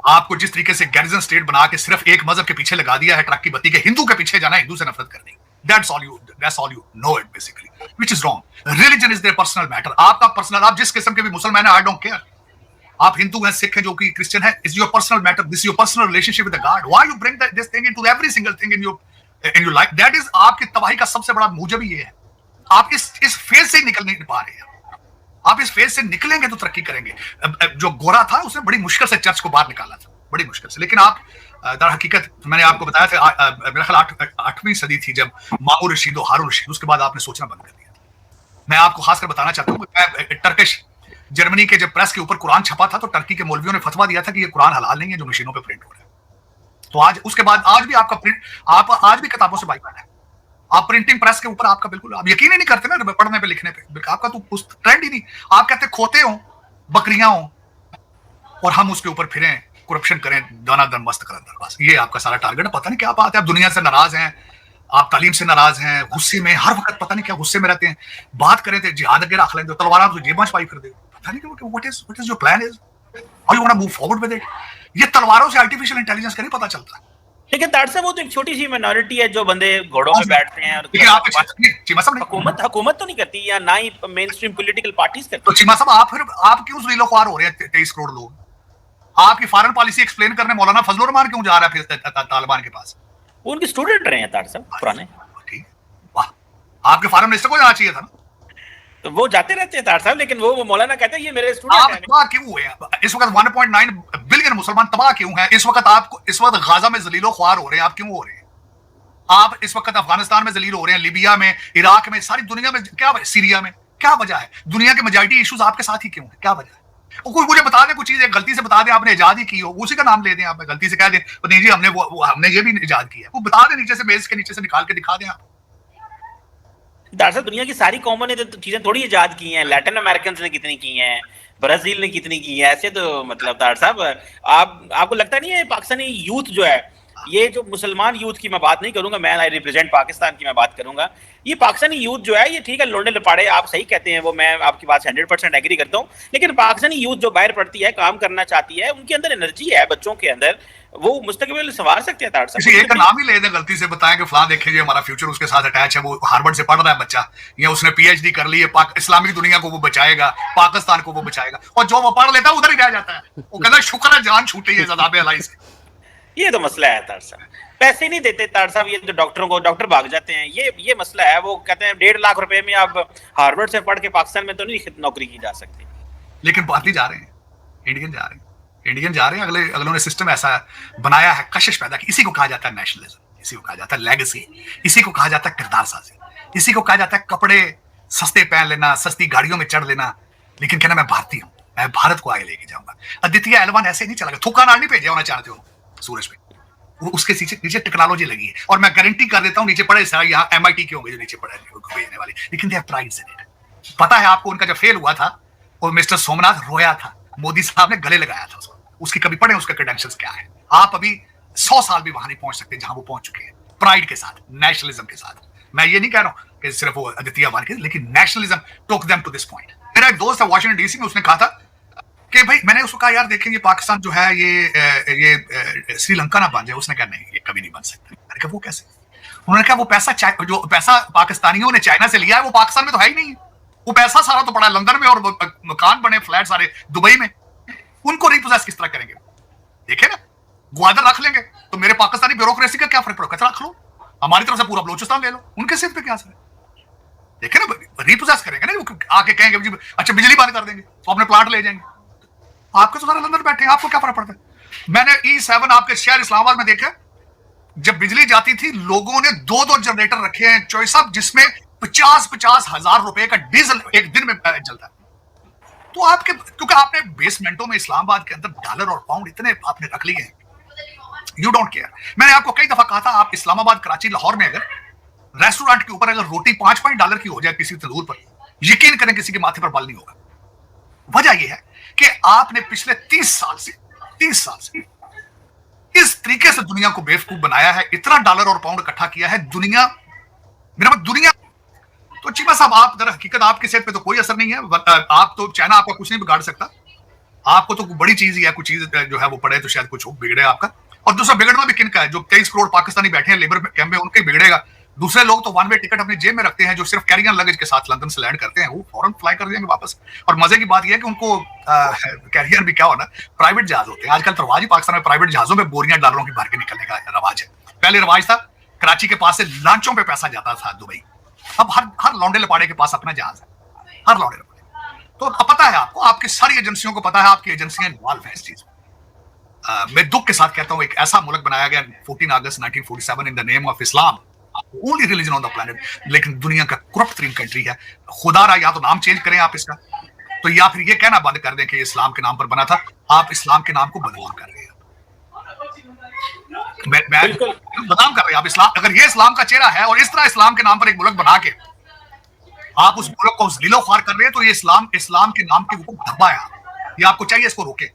आपको जिस तरीके से गैरिजन स्टेट बना के सिर्फ एक मजहब के पीछे लगा दिया है, ट्रक की बत्ती के, हिंदू के पीछे जाना, हिंदू से नफरत करनी, that's all you know it basically, which is wrong. Religion is their personal matter. आपका पर्सनल, आप जिस किस्म के भी मुसलमान हैं, I don't care. आप हिंदू हैं, सिख हैं, जो कि क्रिश्चियन है, is your personal matter. This is your personal relationship with the God. Why you bring this thing into every single thing in your life? That is आपकी तबाही का सबसे बड़ा मूजब ही ये है। आप इस फेज से निकल नहीं पा रहे हैं। आप इस फेज से निकलेंगे तो तरक्की करेंगे। जो गोरा था उसने बड़ी मुश्किल से चर्च को बाहर निकाला था, बड़ी मुश्किल से। लेकिन आप दर हकीकत, मैंने आपको बताया था, मेरा ख्याल 8वीं सदी थी जब मामूर रशीद और हारून रशीद, उसके बाद आपने सोचना बंद कर दिया। मैं आपको खासकर बताना चाहता हूँ, मैं टर्किश जर्मनी के जब प्रेस के ऊपर कुरान छपा था तो टर्की के मौलवियों ने फतवा दिया था कि ये कुरान हलाल नहीं है जो मशीनों पे प्रिंट हो रहा है। तो आज उसके बाद आज भी आपका प्रिंट, आप आज भी किताबों से बाइकाट है। आप प्रिंटिंग प्रेस के ऊपर आपका बिल्कुल, आप यकीन ही नहीं करते ना पढ़ने पे लिखने पे, आपका तो उस ट्रेंड ही नहीं। आप कहते खोते हो, बकरियां हो, और हम उसके ऊपर फिरें, करप्शन करें, दाना दन मस्त करें बस। ये आपका सारा टारगेट है। पता नहीं क्या बात है, आप दुनिया से नाराज हैं, आप तालीम से नाराज हैं, गुस्से में हर वक्त पता नहीं क्या गुस्से में रहते हैं। बात करें तो जिहाद अगे रख लेंगे, तलवार आप जेबां छपाई कर दे, पता नहीं कि what is your plan is, how you want to move forward with it. ये तलवारों से आर्टिफिशियल इंटेलिजेंस का नहीं पता चलता। लेकिन ताड़ साहब वो तो एक छोटी सी मिनॉरिटी है जो बंदे घोड़ों पे बैठते हैं, और लेकिन आप हुकूमत तो नहीं करती, या ना ही मेन स्ट्रीम पॉलिटिकल पार्टीज करती। तो चीमा साहब आप क्यों ज़लीलो ख्वार हो रहे हैं 23 करोड़ लोग? आपकी फॉरेन पॉलिसी एक्सप्लेन करने मौलाना फजलुर रहमान क्यों जा रहा है फिर तालिबान के पास? वो उनके स्टूडेंट रहे हैं ताड़ साहब पुराने। ठीक, वाह, आपके फॉरेन मिनिस्टर को जाना चाहिए था ना। तो वो जाते रहते हैं ताड़ साहब, लेकिन वो मौलाना कहते हैं ये मेरे स्टूडेंट हैं। आप तबाह क्यों हुए हैं इस वक्त? 1.9 बिलियन मुसलमान तबाह क्यों हैं इस वक्त? आपको इस वक्त गाजा में जलीलो ख्वार हो रहे हैं, आप क्यों हो रहे हैं? आप इस वक्त अफगानिस्तान में जलील हो रहे हैं, लिबिया में, इराक में, सारी दुनिया में, क्या सीरिया में, क्या वजह है? दुनिया के मेजॉरिटी इश्यूज आपके साथ ही क्यों है? क्या वजह है? कोई मुझे बता दें, कुछ चीज गलती से बता दें आपने इजाद ही की हो, उसी का नाम ले दें, आप गलती से कह दें नहीं जी हमने ये भी इजाद किया, वो बता दें, नीचे से मेज के नीचे से निकाल के दिखा दें आप। ताड़ साहब दुनिया की सारी कौमों ने तो चीजें थोड़ी इजाद की हैं, लैटिन अमेरिकन ने कितनी की हैं, ब्राजील ने कितनी की है, ऐसे तो मतलब ताड़ साहब आपको लगता नहीं है पाकिस्तानी यूथ जो है, ये जो मुसलमान यूथ की मैं बात नहीं करूंगा, मैं आई रिप्रेजेंट पाकिस्तान की मैं बात करूंगा, ये पाकिस्तानी यूथ जो है ये ठीक है लोंडे लपाड़े, आप सही कहते हैं, वो मैं आपकी बात से 100% एग्री करता हूँ, लेकिन पाकिस्तानी यूथ जो बाहर पड़ती है, काम करना चाहती है, उनके अंदर एनर्जी है, बच्चों के अंदर, वो मुस्तकबिल संवार सकते हैं। ताड़ साहब किसी एक का नाम ही ले दें, गलती से बताएं कि फलां देखें ये हमारा फ्यूचर उसके साथ अटैच है, वो हार्वर्ड से पढ़ रहा है बच्चा, या उसने PhD कर ली है, इस्लामिक दुनिया को वो बचाएगा, पाकिस्तान को वो बचाएगा, और जो वो पढ़ लेता है उधर ही रह जाता है, वो कहता है शुक्र है जान छूटी है ज़दाब अलाई से। ये तो मसला है ताड़ साहब, पैसे नहीं देते ताड़ साहब, ये जो डॉक्टर भाग जाते हैं, ये मसला है। वो कहते हैं 1.5 लाख रुपए में आप हार्वर्ड से पढ़ के पाकिस्तान में तो नहीं नौकरी की जा सकती। लेकिन भारतीय जा रहे हैं, इंडियन जा रहे हैं, अगलों ने सिस्टम ऐसा बनाया है, कशिश पैदा की। इसी को कहा जाता है नेशनलिज्म, इसी को कहा जाता है लेगेसी, इसी को कहा जाता है किरदार साजी, इसी को कहा जाता है कपड़े सस्ते पहन लेना, सस्ती गाड़ियों में चढ़ लेना, लेकिन कहना मैं भारतीय हूँ, मैं भारत को आगे लेके जाऊंगा। अद्वितीय L1 ऐसे नहीं चला, थूका नाड़ नहीं भेजा होना चाहते हो सूरज पे, उसके नीचे टेक्नोलॉजी लगी है, और मैं गारंटी कर देता हूं नीचे पढ़े यहाँ MIT के होंगे जो नीचे पढ़े भेजने वाले, लेकिन they have prides in it. पता है आपको उनका जब फेल हुआ था और मिस्टर सोमनाथ रोया था, मोदी साहब ने गले लगाया था उसकी कभी पढ़े उसका क्रेडेंशियल्स क्या है। आप अभी 100 साल भी वहां नहीं पहुंच सकते जहां वो पहुंच चुके हैं, प्राइड के साथ, नेशनलिज्म के साथ। मैं ये नहीं कह रहा हूं कि सिर्फ वो अद्वितीय वान के, लेकिन nationalism took them to this point. मेरा एक दोस्त है वाशिंगटन DC में, उसने कहा था कि भाई, मैंने उसको कहा यार देखेंगे पाकिस्तान जो है ये श्रीलंका ना बन जाए, उसने कहा नहीं ये कभी नहीं बन सकता। मैंने कहा वो कैसे? उन्होंने कहा वो जो पैसा पाकिस्तानियों ने चाइना से लिया है वो पाकिस्तान में तो है ही नहीं, वो पैसा सारा तो पड़ा है लंदन में, और मकान बने फ्लैट सारे दुबई में, उनको रिपोजेस किस तरह करेंगे? देखे ना, ग्वादर रख लेंगे तो मेरे पाकिस्तानी ब्यूरोक्रेसी का क्या फर्क पड़ेगा? रख लो, हमारी तरफ से पूरा बलूचिस्तान ले लो, उनके सिर पे क्या असर है? देखे ना, रिपोजेस करेंगे ना, आके कहेंगे अच्छा बिजली बंद कर देंगे तो अपने प्लांट ले जाएंगे। आपके तो सारे लंदन बैठे हैं, आपको क्या फर्क पड़ता है? मैंने E7 आपके शहर इस्लामाबाद में देखा, जब बिजली जाती थी लोगों ने 2-2 जनरेटर रखे हैं चौई साहब, जिसमें 50-50 हजार रुपए का डीजल एक दिन में जलता है। तो आपके, क्योंकि आपने बेसमेंटों में इस्लामाबाद के अंदर डॉलर और पाउंड इतने आपने रख लिए हैं, यू डोंट केयर। मैंने आपको कई दफा कहा था, आप इस्लामाबाद, कराची, लाहौर में अगर रेस्टोरेंट के ऊपर अगर रोटी 5 डॉलर की हो जाए किसी तंदूर पर, यकीन करें किसी के माथे पर बल नहीं होगा। वजह यह है कि आपने पिछले 30 साल से इस तरीके से दुनिया को बेवकूफ बनाया है, इतना डॉलर और पाउंड इकट्ठा किया है, दुनिया, मेरा मतलब दुनिया। तो चीमा साहब, आप दर हकीकत आपकी सेहत पे तो कोई असर नहीं है, आप तो चाइना आपका कुछ नहीं बिगाड़ सकता, आपको तो बड़ी चीज ही है, कुछ चीज जो है वो पड़े तो शायद कुछ बिगड़े आपका। और दूसरा बिगड़ना भी किन का है? जो 23 करोड़ पाकिस्तानी बैठे हैं लेबर कैंप में, उनके बिगड़ेगा। दूसरे लोग तो 1 वे टिकट अपनी जेब में रखते हैं, जो सिर्फ कैरियर लगेज के साथ लंदन से लैंड करते हैं, वो फौरन फ्लाई कर देंगे वापस। और मजे की बात यह है कि उनको कैरियर भी क्या होना, प्राइवेट जहाज होते हैं आजकल। तो रवाज ही पाकिस्तान में प्राइवेट जहाजों में बोरियां डॉलरों की भर के निकलने का रवाज है। पहले रवाज था कराची के पास से लॉन्चों पे पैसा जाता था दुबई, अब हर लौंडे लपाड़े के पास अपना जहाज है, हर लौंडे लपाड़े। तो अब पता है आपको, आपकी सारी एजेंसियों को पता है, आपकी एजेंसियां इन्वॉल्व है इस चीज में। मैं दुख के साथ कहता हूं, एक ऐसा मुल्क बनाया गया 14 अगस्त 1947 in the name of Islam, only religion on the planet, लेकिन दुनिया का करप्ट तरीन कंट्री है। खुदा रहा, या तो नाम चेंज करें आप इसका, तो या फिर ये कहना बंद कर दें कि इस्लाम के नाम पर बना था। आप इस्लाम के नाम को बदनाम कर रहे हैं, बदनाम कर रहे हैं आप इस्लाम। अगर ये इस्लाम का चेहरा है और इस तरह इस्लाम के नाम पर एक मुल्क बना के आप उस मुल्क को जलीलो ख्वार कर रहे हैं, तो ये इस्लाम के नाम के ऊपर धब्बा है। ये आपको चाहिए इसको रोके।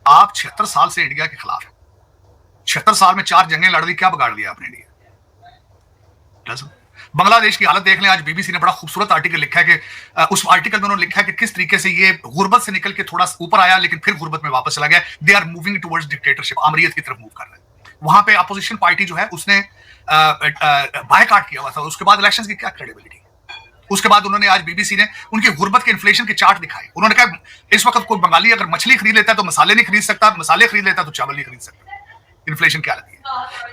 आप 76 साल से इंडिया के खिलाफ है, 76 साल में 4 जंगें लड़ दी, क्या बिगाड़ लिया आपने इंडिया? बांग्लादेश की हालत देख लें। आज बीबीसी ने बड़ा खूबसूरत आर्टिकल लिखा है कि उस आर्टिकल में उन्होंने लिखा है कि किस तरीके से ये गुर्बत से निकल के थोड़ा ऊपर आया लेकिन फिर गुर्बत में वापस चला गया। They are moving towards dictatorship, आमरीयत की तरफ मूव कर रहे हैं। वहां पे अपोजिशन पार्टी जो है उसने बायकॉट किया हुआ था। उसके बाद इलेक्शंस की क्या क्रेडिबिलिटी? उसके बाद उन्होंने आज बीबीसी ने उनकी गुर्बत के इन्फ्लेशन के चार्ट दिखाए। उन्होंने कहा इस वक्त कोई बंगाली अगर मछली खरीद लेता है तो मसाले नहीं खरीद सकता, मसाले खरीद लेता तो चावल नहीं खरीद सकता। इन्फ्लेशन क्या लगती है?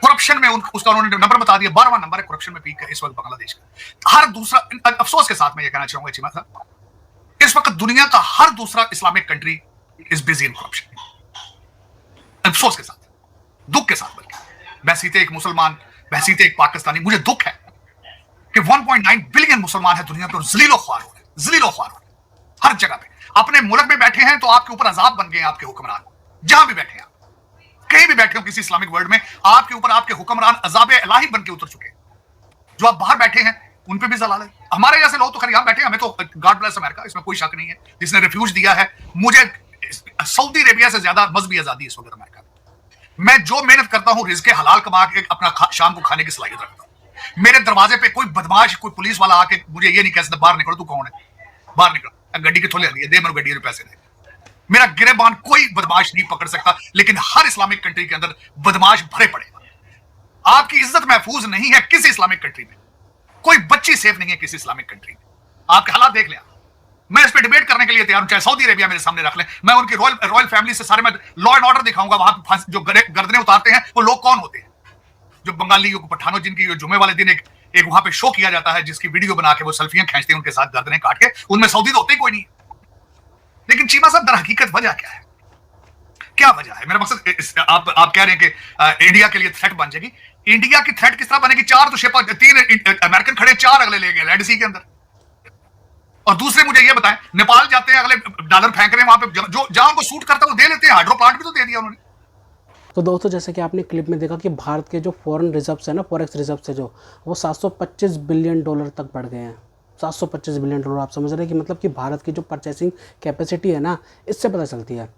करप्शन में उसका उन्होंने नंबर बता दिया, 12वां नंबर है करप्शन में पीक है इस वक्त बांग्लादेश का। हर दूसरा, अफसोस के साथ मैं ये कहना चाहूंगा चीमा साहब, इस वक्त दुनिया का हर दूसरा Islamic country is busy in corruption. अफसोस के साथ, दुख के साथ, बल्कि बहसीते एक मुसलमान, बहसीते एक पाकिस्तानी, मुझे दुख है कि 1.9 बिलियन मुसलमान है दुनिया पर, जलीलो ख्वार हो रहे, जलीलो ख्वार हो रहे हर जगह पे। अपने मुल्क में बैठे हैं तो आपके ऊपर अजाब बन गए हैं आपके हुक्मरान। जहां भी बैठे हैं, कहीं भी बैठे हो किसी इस्लामिक वर्ल्ड में, आपके ऊपर आपके हुक्मरान अजाब इलाही बन के उतर चुके हैं। जो आप बाहर बैठे हैं उन पे भी जलाल है। हमारे जैसे लोग तो खैर यहां बैठे हैं, हमें तो गॉड ब्लेस अमेरिका, इसमें कोई शक नहीं है, जिसने रिफ्यूज दिया है। मुझे सऊदी अरेबिया से ज्यादा मजहबी आजादी इस वक्त अमेरिका में। मैं जो मेहनत करता हूं रिज़्क़ हलाल कमा के अपना शाम को खाने की सलाहियत रखता हूं। मेरे दरवाजे पे कोई बदमाश, कोई पुलिस वाला आके मुझे ये नहीं कह सकता बाहर निकलो, तू कौन है, बाहर निकल, गड्डी कितों ले रही है, दे मेरे गड्डी के पैसे दे। मेरा गिरेबान कोई बदमाश नहीं पकड़ सकता, लेकिन हर इस्लामिक कंट्री के अंदर बदमाश भरे पड़े। आपकी इज्जत महफूज नहीं है किसी इस्लामिक कंट्री में, कोई बच्ची सेफ नहीं है किसी इस्लामिक कंट्री में। आपके हालात देख लें। मैं इस पे डिबेट करने के लिए तैयार हूं, चाहे सऊदी अरेबिया मेरे सामने रख लें। मैं उनकी रॉयल फैमिली से सारे मैं लॉ एंड ऑर्डर दिखाऊंगा। वहां पे जो गर्दनें उतारते हैं वो लोग कौन होते हैं? जो बंगाली पठानों जिनकी जुम्मे वाले दिन एक वहां पे शो किया जाता है, जिसकी वीडियो बना के वो सेल्फियां खींचते हैं उनके साथ गर्दनें काट के, उनमें सऊदी तो होते ही कोई नहीं। लेकिन चीमा साहब, दर हकीकत वजह क्या है? क्या वजह है? मेरा मकसद, आप कह रहे हैं कि इंडिया के लिए थ्रेट बन जाएगी। इंडिया की थ्रेट किस तरह बनेगी? 4 तो शिप, 3 अमेरिकन खड़े, 4 अगले ले गए रेड सी के अंदर। और दूसरे मुझे ये बताएं, नेपाल जाते हैं, अगले डॉलर फेंक रहे हैं वहां पे, जो जहां उनको सूट करता है वो दे लेते हैं। हाइड्रो प्लांट भी तो दे दिया उन्होंने। तो दोस्तों, जैसे कि आपने क्लिप में देखा कि भारत के जो फॉरेन रिजर्व्स है ना, फॉरेक्स रिजर्व्स है जो, वो 725 बिलियन डॉलर तक बढ़ गए हैं। 725 बिलियन डॉलर। आप समझ रहे हैं कि मतलब कि भारत की जो परचेसिंग कैपेसिटी है ना, इससे पता चलती है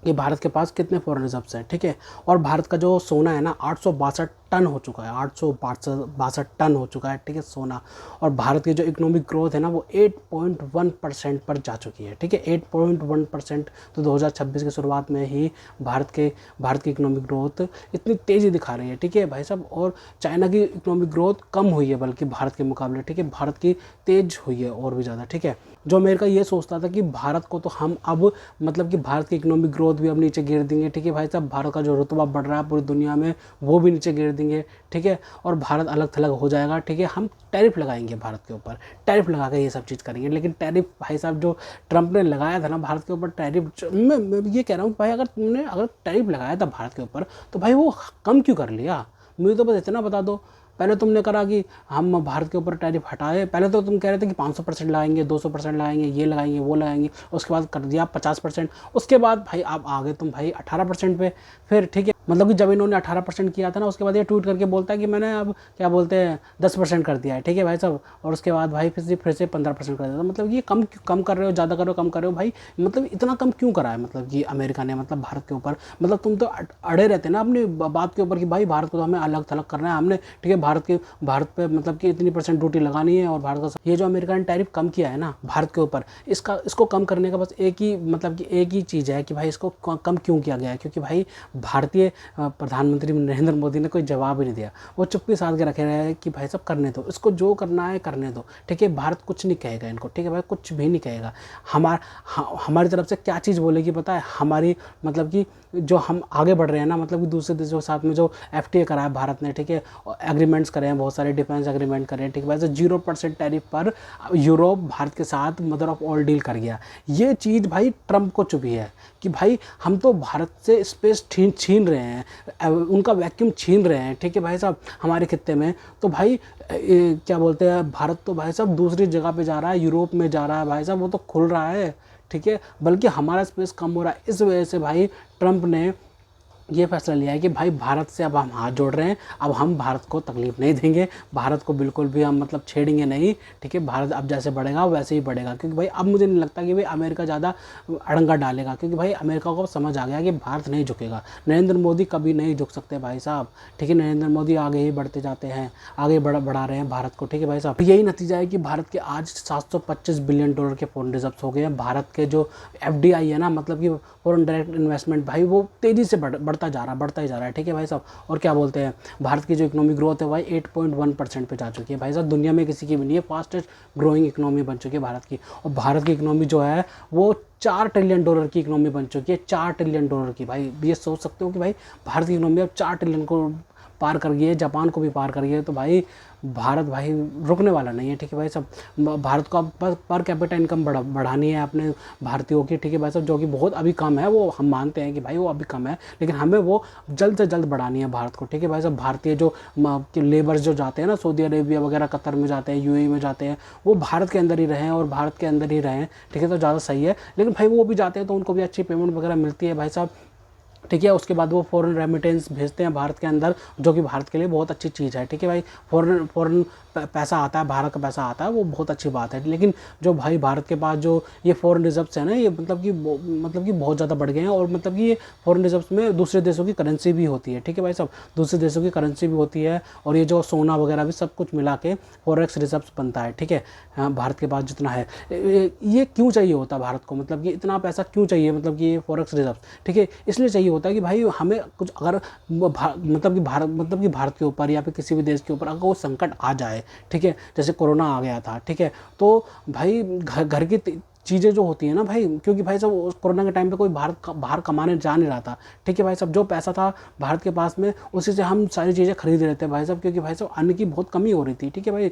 कि भारत के पास कितने फॉरेन रिजर्व्स हैं। ठीक है। और भारत का जो सोना है ना, 862 टन हो चुका है, 862 टन हो चुका है। ठीक है, सोना। और भारत की जो इकोनॉमिक ग्रोथ है ना, वो 8.1% पर जा चुकी है। ठीक है, 8.1%। तो 2026 की शुरुआत में ही भारत की इकोनॉमिक ग्रोथ इतनी तेज़ी दिखा रही है। ठीक है भाई साहब। और चाइना की इकोनॉमिक ग्रोथ कम हुई है बल्कि भारत के मुकाबले। ठीक है, भारत की तेज हुई है और भी ज़्यादा। ठीक है। जो अमेरिका ये सोचता था कि भारत को तो हम अब मतलब कि भारत की इकोनॉमिक ग्रोथ भी अब नीचे गिर देंगे। ठीक है भाई साहब। भारत का जो रुतबा बढ़ रहा है पूरी दुनिया में, वो भी नीचे गिर देंगे। ठीक है। और भारत अलग थलग हो जाएगा। ठीक है। हम टैरिफ लगाएंगे भारत के ऊपर, टैरिफ लगा के ये सब चीज़ करेंगे। लेकिन टैरिफ भाई साहब जो ट्रंप ने लगाया था ना भारत के ऊपर टैरिफ, मैं ये कह रहा हूँ भाई, अगर टैरिफ लगाया था भारत के ऊपर तो भाई वो कम क्यों कर लिया? मुझे तो बस इतना बता दो। पहले तुमने करा कि हम भारत के ऊपर टैरिफ हटाए, पहले तो तुम कह रहे थे कि 500% लगाएंगे, 200% लगाएंगे, ये लगाएंगे, वो लगाएंगे। उसके बाद कर दिया 50%। उसके बाद भाई आप आ गए तुम भाई 18% पे। फिर ठीक है, मतलब कि जब इन्होंने 18% किया था ना, उसके बाद ये ट्वीट करके बोलता है कि मैंने अब क्या बोलते हैं 10% कर दिया है। ठीक है भाई साहब। और उसके बाद भाई फिर से 15% कर दिया था। मतलब ये कम कर रहे हो, ज़्यादा कर रहे हो, कम कर रहे हो भाई। मतलब इतना कम क्यों करा है मतलब कि अमेरिका ने, मतलब भारत के ऊपर? मतलब तुम तो अड़े रहते ना अपनी बात के ऊपर कि भाई भारत को तो हमें अलग थलग करना है हमने। ठीक है, भारत पे मतलब कि इतनी % ड्यूटी लगानी है। और भारत का ये जो अमेरिका ने टैरिफ कम किया है ना भारत के ऊपर, इसको कम करने का बस एक ही चीज़ है कि भाई इसको कम क्यों किया गया है। क्योंकि भाई भारतीय प्रधानमंत्री नरेंद्र मोदी ने कोई जवाब ही नहीं दिया। वो चुप्पी साध के रखे रहे कि भाई सब करने दो, इसको जो करना है करने दो। ठीक है, भारत कुछ नहीं कहेगा इनको। ठीक है भाई, कुछ भी नहीं कहेगा। हमारी तरफ से क्या चीज़ बोलेगी पता है? हमारी मतलब कि जो हम आगे बढ़ रहे हैं ना, मतलब कि दूसरे देशों के साथ में जो FTA करा है भारत ने। ठीक है, एग्रीमेंट्स करे हैं, बहुत सारे डिफेंस एग्रीमेंट करे हैं। ठीक है, वैसे 0% टैरिफ पर यूरोप भारत के साथ मदर ऑफ ऑल डील कर गया। ये चीज़ भाई ट्रंप को चुभी है कि भाई हम तो भारत से स्पेस छीन रहे हैं, उनका वैक्यूम छीन रहे हैं। ठीक है भाई साहब, हमारे खित्ते में तो भाई क्या बोलते हैं, भारत तो भाई साहब दूसरी जगह पे जा रहा है, यूरोप में जा रहा है भाई साहब, वो तो खुल रहा है। ठीक है, बल्कि हमारा स्पेस कम हो रहा है। इस वजह से भाई ट्रंप ने ये फैसला लिया है कि भाई भारत से अब हम हाथ जोड़ रहे हैं, अब हम भारत को तकलीफ नहीं देंगे, भारत को बिल्कुल भी हम मतलब छेड़ेंगे नहीं, ठीक है। भारत अब जैसे बढ़ेगा वैसे ही बढ़ेगा, क्योंकि भाई अब मुझे नहीं लगता कि भाई अमेरिका ज़्यादा अड़ंगा डालेगा, क्योंकि भाई अमेरिका को समझ आ गया कि भारत नहीं झुकेगा। नरेंद्र मोदी कभी नहीं झुक सकते भाई साहब, ठीक है। नरेंद्र मोदी आगे ही बढ़ते जाते हैं, आगे बढ़ा रहे हैं भारत को, ठीक है भाई साहब। यही नतीजा है कि भारत के आज 725 बिलियन डॉलर के फॉरेन रिजर्व्स हो गए हैं। भारत के जो FDI है ना, मतलब कि फॉरेन डायरेक्ट इन्वेस्टमेंट, भाई वो तेज़ी से बढ़ता ही जा रहा है, ठीक है भाई साहब। और क्या बोलते हैं, भारत की जो इकोनॉमिक ग्रोथ है भाई 8.1% पे जा चुकी है भाई साहब, दुनिया में किसी की भी नहीं है, फास्टेस्ट ग्रोइंग इकोनॉमी बन चुकी है भारत की। और भारत की इकोनॉमी जो है वो $4 ट्रिलियन की इकोनॉमी बन चुकी है, $4 ट्रिलियन की। भाई ये सोच सकते हो कि भाई भारत की इकोनॉमी अब 4 ट्रिलियन को पार कर गई है, जापान को भी पार कर गई है। तो भाई भारत भाई रुकने वाला नहीं है, ठीक है भाई सब। भारत को अब पर कैपिटा इनकम बढ़ानी है अपने भारतीयों की, ठीक है भाई साहब, जो कि बहुत अभी कम है, वो हम मानते हैं कि भाई वो अभी कम है, लेकिन हमें वो जल्द से जल्द बढ़ानी है भारत को, ठीक है भाई साहब। भारतीय जो लेबर्स जो जाते हैं ना, सऊदी अरेबिया वगैरह, कतर में जाते हैं, UAE में जाते हैं, वो भारत के अंदर ही रहें और भारत के अंदर ही रहें, ठीक है, तो ज़्यादा सही है। लेकिन भाई वो भी जाते हैं तो उनको भी अच्छी पेमेंट वगैरह मिलती है भाई साहब, ठीक है। उसके बाद वो फॉरेन रेमिटेंस भेजते हैं भारत के अंदर, जो कि भारत के लिए बहुत अच्छी चीज़ है, ठीक है भाई। फॉरेन पैसा आता है, भारत का पैसा आता है, वो बहुत अच्छी बात है। लेकिन जो भाई भारत के पास जो ये फॉरेन रिजर्व्स है ना, ये मतलब कि बहुत ज़्यादा बढ़ गए हैं। और मतलब कि ये फॉरेन रिजर्व्स में दूसरे देशों की करेंसी भी होती है, ठीक है भाई साहब, दूसरे देशों की करेंसी भी होती है। और ये जो सोना वगैरह भी सब कुछ मिला के फॉरेक्स रिजर्व्स बनता है, ठीक है। हाँ, भारत के पास जितना है, ये क्यों चाहिए होता है भारत को, मतलब कि इतना पैसा क्यों चाहिए, मतलब कि ये फॉरेक्स रिजर्व्स, ठीक है, इसलिए चाहिए होता है कि भाई हमें कुछ अगर मतलब कि भारत के ऊपर या फिर किसी भी देश के ऊपर अगर कोई संकट आ जाए, ठीक है, जैसे कोरोना आ गया था, ठीक है, तो भाई घर की चीज़ें जो होती है ना भाई, क्योंकि भाई साहब कोरोना के टाइम पे कोई बाहर कमाने जा नहीं रहा था, ठीक है भाई साहब। जो पैसा था भारत के पास में, उसी से हम सारी चीज़ें खरीद रहे थे भाई साहब, क्योंकि भाई साहब अन्न की बहुत कमी हो रही थी, ठीक है भाई,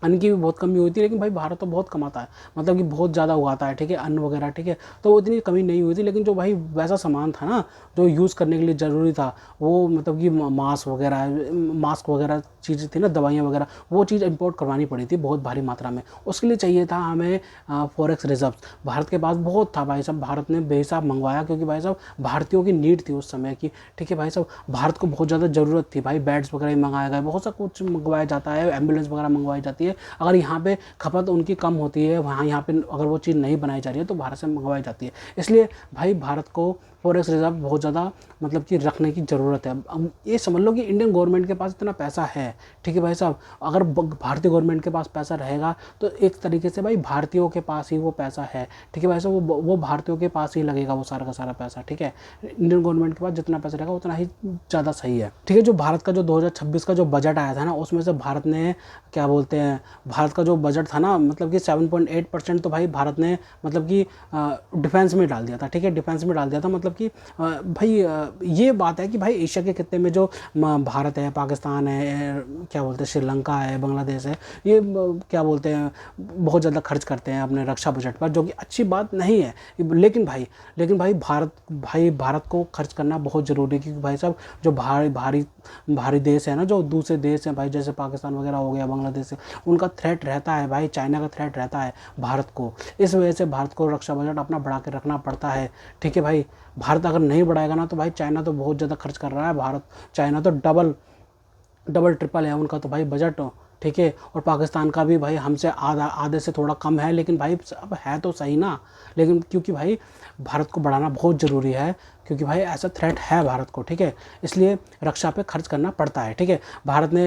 अन्न की भी बहुत कमी हुई थी। लेकिन भाई भारत तो बहुत कमाता है, मतलब कि बहुत ज़्यादा उगाता है, ठीक है, अन्न वगैरह, ठीक है, तो वो इतनी कमी नहीं हुई थी। लेकिन जो भाई वैसा सामान था ना जो यूज़ करने के लिए ज़रूरी था, वो मतलब कि मास्क वगैरह चीज़ें थी ना, दवाइयाँ वगैरह, वो चीज़ इंपोर्ट करवानी पड़ी थी बहुत भारी मात्रा में। उसके लिए चाहिए था हमें फॉरेक्स रिजर्व्स। भारत के पास बहुत था भाई साहब, भारत ने बेहिसाब मंगवाया, क्योंकि भाई साहब भारतीयों की नीड थी उस समय की, ठीक है भाई साहब। भारत को बहुत ज़्यादा ज़रूरत थी भाई, बेड्स वगैरह मंगाया गया, बहुत सा कुछ मंगवाया जाता है, एम्बुलेंस वगैरह मंगवाई जाती है। अगर यहाँ पे खपत उनकी कम होती है, वहाँ यहाँ पे अगर वो चीज़ नहीं बनाई जा रही है तो भारत से मंगवाई जाती है। इसलिए भाई भारत को फॉरेक्स रिजर्व बहुत ज़्यादा मतलब कि रखने की ज़रूरत है। अब ये समझ लो कि इंडियन गवर्नमेंट के पास इतना पैसा है, ठीक है भाई साहब। अगर भारतीय गवर्नमेंट के पास पैसा रहेगा तो एक तरीके से भाई भारतीयों के पास ही वो पैसा है, ठीक है भाई साहब, वो भारतीयों के पास ही लगेगा वो सारा का सारा पैसा, ठीक है। इंडियन गवर्नमेंट के पास जितना पैसा रहेगा उतना ही ज़्यादा सही है, ठीक है। जो भारत का जो 2026 का जो बजट आया था ना, उसमें से भारत ने क्या बोलते हैं, भारत का जो बजट था ना, मतलब कि 7.8% तो भाई भारत ने मतलब कि डिफेंस में डाल दिया था, ठीक है, डिफेंस में डाल दिया था। मतलब कि भाई ये बात है कि भाई एशिया के खित्ते में जो भारत है, पाकिस्तान है, क्या बोलते हैं, श्रीलंका है, बांग्लादेश है, ये क्या बोलते हैं बहुत ज़्यादा खर्च करते हैं अपने रक्षा बजट पर, जो कि अच्छी बात नहीं है। लेकिन भाई भारत को खर्च करना बहुत ज़रूरी है, क्योंकि भाई साहब जो भारी देश है ना, जो दूसरे देश हैं भाई, जैसे पाकिस्तान वगैरह हो गया, बांग्लादेश, उनका थ्रेट रहता है भाई, चाइना का थ्रेट रहता है भारत को। इस वजह से भारत को रक्षा बजट अपना बढ़ा के रखना पड़ता है, ठीक है भाई। भारत अगर नहीं बढ़ाएगा ना तो भाई चाइना तो बहुत ज़्यादा खर्च कर रहा है, चाइना तो डबल ट्रिपल है उनका तो भाई बजट, ठीक है। और पाकिस्तान का भी भाई हमसे आधे से थोड़ा कम है, लेकिन भाई अब है तो सही ना। लेकिन क्योंकि भाई भारत को बढ़ाना बहुत ज़रूरी है, क्योंकि भाई ऐसा थ्रेट है भारत को, ठीक है, इसलिए रक्षा पे खर्च करना पड़ता है, ठीक है। भारत ने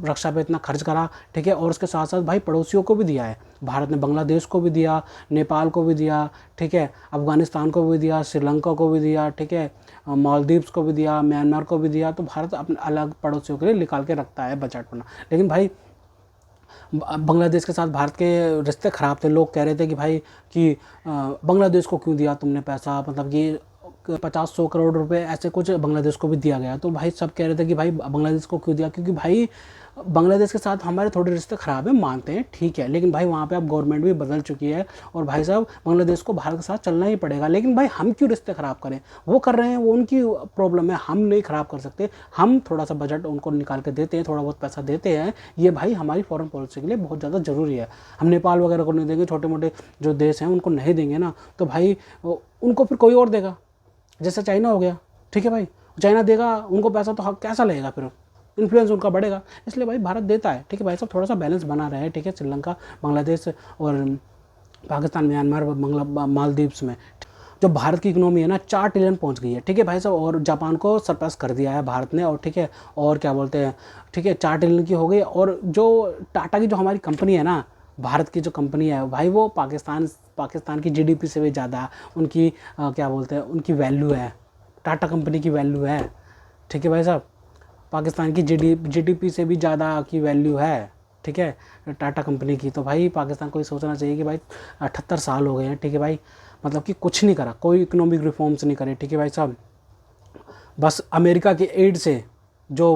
रक्षा पे इतना खर्च करा, ठीक है, और उसके साथ साथ भाई पड़ोसियों को भी दिया है। भारत ने बांग्लादेश को भी दिया, नेपाल को भी दिया, ठीक है, अफगानिस्तान को भी दिया, श्रीलंका को भी दिया, ठीक है, मालदीव्स को भी दिया, म्यांमार को भी दिया। तो भारत अपने अलग पड़ोसियों के लिए निकाल के रखता है बजट अपना। लेकिन भाई बांग्लादेश के साथ भारत के रिश्ते ख़राब थे, लोग कह रहे थे कि भाई कि बांग्लादेश को क्यों दिया तुमने पैसा, मतलब कि 50-100 करोड़ रुपए ऐसे कुछ बांग्लादेश को भी दिया गया। तो भाई सब कह रहे थे कि भाई बांग्लादेश को क्यों दिया, क्योंकि भाई बांग्लादेश के साथ हमारे थोड़े रिश्ते ख़राब हैं, मानते हैं, ठीक है, लेकिन भाई वहाँ पे अब गवर्नमेंट भी बदल चुकी है और भाई साहब बांग्लादेश को भारत के साथ चलना ही पड़ेगा। लेकिन भाई हम क्यों रिश्ते ख़राब करें, वो कर रहे हैं, वो उनकी प्रॉब्लम है, हम नहीं ख़राब कर सकते। हम थोड़ा सा बजट उनको निकाल के देते हैं, थोड़ा बहुत पैसा देते हैं, ये भाई हमारी फॉरेन पॉलिसी के लिए बहुत ज़्यादा ज़रूरी है। हम नेपाल वगैरह को नहीं देंगे, छोटे मोटे जो देश हैं उनको नहीं देंगे ना, तो भाई उनको फिर कोई और देगा, जैसे चाइना हो गया, ठीक है भाई, चाइना देगा उनको पैसा तो कैसा लगेगा, फिर इन्फ्लुएंस उनका बढ़ेगा। इसलिए भाई भारत देता है, ठीक है भाई साहब, थोड़ा सा बैलेंस बना रहे हैं, ठीक है, श्रीलंका, बांग्लादेश और पाकिस्तान, म्यांमार, मालदीव्स में जो भारत की इकोनॉमी है ना 4 ट्रिलियन पहुंच गई है, ठीक है भाई साहब, और जापान को सरपास कर दिया है भारत ने, और ठीक है, और क्या बोलते हैं, ठीक है 4 ट्रिलियन की हो गई। और जो टाटा की जो हमारी कंपनी है ना, भारत की जो कंपनी है भाई, वो पाकिस्तान की जीडीपी से भी ज़्यादा उनकी क्या बोलते हैं, उनकी वैल्यू है, टाटा कंपनी की वैल्यू है, ठीक है भाई साहब, पाकिस्तान की जीडीपी से भी ज़्यादा की वैल्यू है, ठीक है, टाटा कंपनी की। तो भाई पाकिस्तान को ये सोचना चाहिए कि भाई 78 साल हो गए हैं, ठीक है भाई, मतलब कि कुछ नहीं करा, कोई इकोनॉमिक रिफॉर्म्स नहीं करे, ठीक है भाई साहब, बस अमेरिका के एड से जो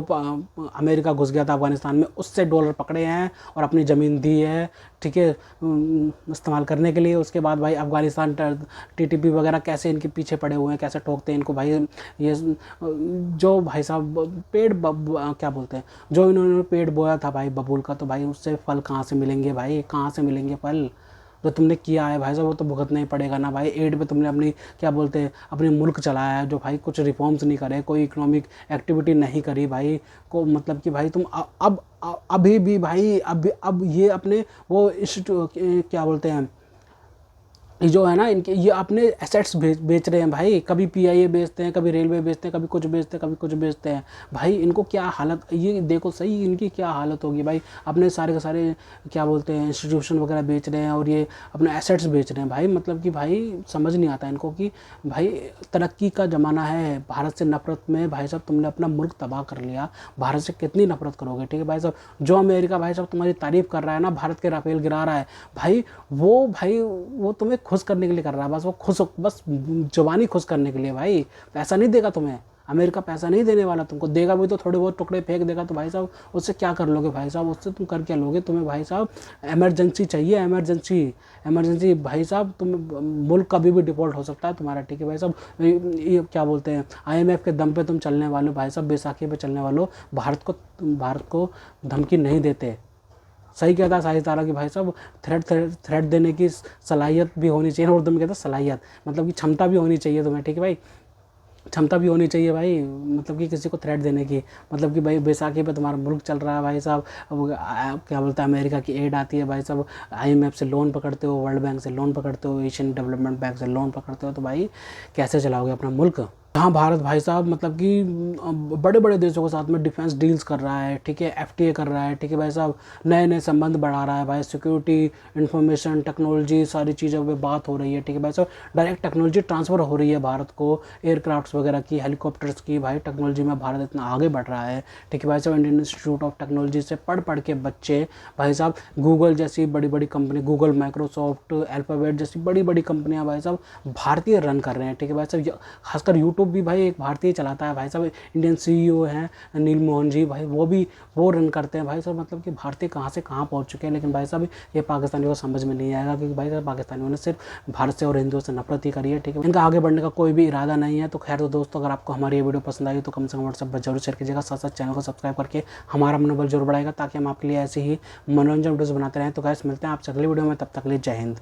अमेरिका घुस गया था अफ़गानिस्तान में, उससे डॉलर पकड़े हैं और अपनी ज़मीन दी है, ठीक है, इस्तेमाल करने के लिए। उसके बाद भाई अफ़गानिस्तान टीटीपी वगैरह कैसे इनके पीछे पड़े हुए हैं, कैसे ठोकते हैं इनको भाई। ये जो भाई साहब पेड़ क्या बोलते हैं, जो इन्होंने पेड़ बोया था भाई बबूल का, तो भाई उससे फल कहाँ से मिलेंगे भाई, कहाँ से मिलेंगे फल? जो तुमने किया है भाई साहब वो तो भुगतना ही पड़ेगा ना भाई। एड पे तुमने अपनी क्या बोलते हैं, अपने मुल्क चलाया है, जो भाई कुछ रिफॉर्म्स नहीं करे, कोई इकोनॉमिक एक्टिविटी नहीं करी भाई को, मतलब कि भाई तुम अब अभी भी भाई अब ये अपने वो क्या बोलते हैं, ये जो है ना इनके, ये अपने एसेट्स बेच रहे हैं भाई, कभी पीआईए बेचते हैं, कभी रेलवे बेचते हैं, कभी कुछ बेचते हैं, कभी कुछ बेचते हैं भाई। इनको क्या हालत, ये देखो सही इनकी क्या हालत होगी भाई। अपने सारे के सारे क्या बोलते हैं इंस्टीट्यूशन वगैरह बेच रहे हैं और ये अपने एसेट्स बेच रहे हैं भाई। मतलब कि भाई समझ नहीं आता इनको कि भाई तरक्की का ज़माना है, भारत से नफरत में भाई साहब तुमने अपना मुल्क तबाह कर लिया, भारत से कितनी नफरत करोगे, ठीक है भाई साहब। जो अमेरिका भाई साहब तुम्हारी तारीफ़ कर रहा है ना, भारत के राफेल गिरा रहा है भाई, वो तुम्हें खुश करने के लिए कर रहा है, बस वो खुश, बस जुबानी खुश करने के लिए भाई। पैसा नहीं देगा तुम्हें, अमेरिका पैसा नहीं देने वाला तुमको, देगा भी तो थोड़े बहुत टुकड़े फेंक देगा, तो भाई साहब उससे क्या कर लोगे भाई साहब, उससे तुम कर क्या लोगे। तुम्हें भाई साहब इमरजेंसी चाहिए, इमरजेंसी भाई साहब, तुम मुल्क कभी भी डिफॉल्ट हो सकता है तुम्हारा, ठीक है भाई साहब। ये क्या बोलते हैं IMF के दम पे तुम चलने वाले भाई साहब, बैसाखी पे चलने वालों, भारत को धमकी नहीं देते। सही कहता है साहिद तारा कि भाई साहब थ्रेट देने की सलाहियत भी होनी चाहिए, उर्दू में कहता है सलाहियत, मतलब कि क्षमता भी होनी चाहिए तुम्हें, ठीक है भाई, क्षमता भी होनी चाहिए भाई, मतलब कि किसी को थ्रेट देने की, मतलब कि भाई बैसाखी पे तुम्हारा मुल्क चल रहा है भाई साहब, क्या बोलते हैं अमेरिका की एड आती है भाई साहब, IMF से लोन पकड़ते हो, वर्ल्ड बैंक से लोन पकड़ते हो, एशियन डेवलपमेंट बैंक से लोन पकड़ते हो, तो भाई कैसे चलाओगे अपना मुल्क। जहाँ भारत भाई साहब मतलब कि बड़े बड़े देशों के साथ में डिफेंस डील्स कर रहा है, ठीक है, FTA कर रहा है, ठीक है भाई साहब, नए नए संबंध बढ़ा रहा है भाई, सिक्योरिटी, इंफॉर्मेशन टेक्नोलॉजी, सारी चीज़ों पे बात हो रही है, ठीक है भाई साहब। डायरेक्ट टेक्नोलॉजी ट्रांसफ़र हो रही है भारत को, एयरक्राफ्ट्स वगैरह की, हेलीकॉप्टर्स की, भाई टेक्नोलॉजी में भारत इतना आगे बढ़ रहा है, ठीक है भाई साहब। इंडियन इंस्टीट्यूट ऑफ टेक्नोलॉजी से पढ़ के बच्चे भाई साहब गूगल जैसी बड़ी बड़ी कंपनी, गूगल, माइक्रोसॉफ्ट, अल्फ़ाबेट जैसी बड़ी बड़ी कंपनियाँ भाई साहब भारतीय रन कर रहे हैं, ठीक है भाई साहब। खासकर यूट्यूब भी भाई एक भारतीय चलाता है भाई साहब, इंडियन CEO हैं नील मोहन जी भाई, वो रन करते हैं भाई साहब। मतलब कि भारतीय कहाँ से कहाँ पहुँच चुके हैं, लेकिन भाई साहब ये पाकिस्तानियों को समझ में नहीं आएगा, क्योंकि भाई साहब पाकिस्तानियों ने सिर्फ भारत से और हिंदुओं से नफरत ही करी है, ठीक है। इनका आगे बढ़ने का कोई भी इरादा नहीं है। तो खैर तो दोस्तों, अगर आपको हमारी ये वीडियो पसंद आई तो कम से कम व्हाट्सएप पर जरूर शेयर कीजिएगा, साथ साथ चैनल को सब्सक्राइब करके हमारा मनोबल जरूर बढ़ाएगा, ताकि हम आपके लिए ऐसे ही मनोरंजन वीडियोज़ बनाते रहें। तो गाइस मिलते हैं आपसे अगली वीडियो में, तब तक के लिए जय हिंद।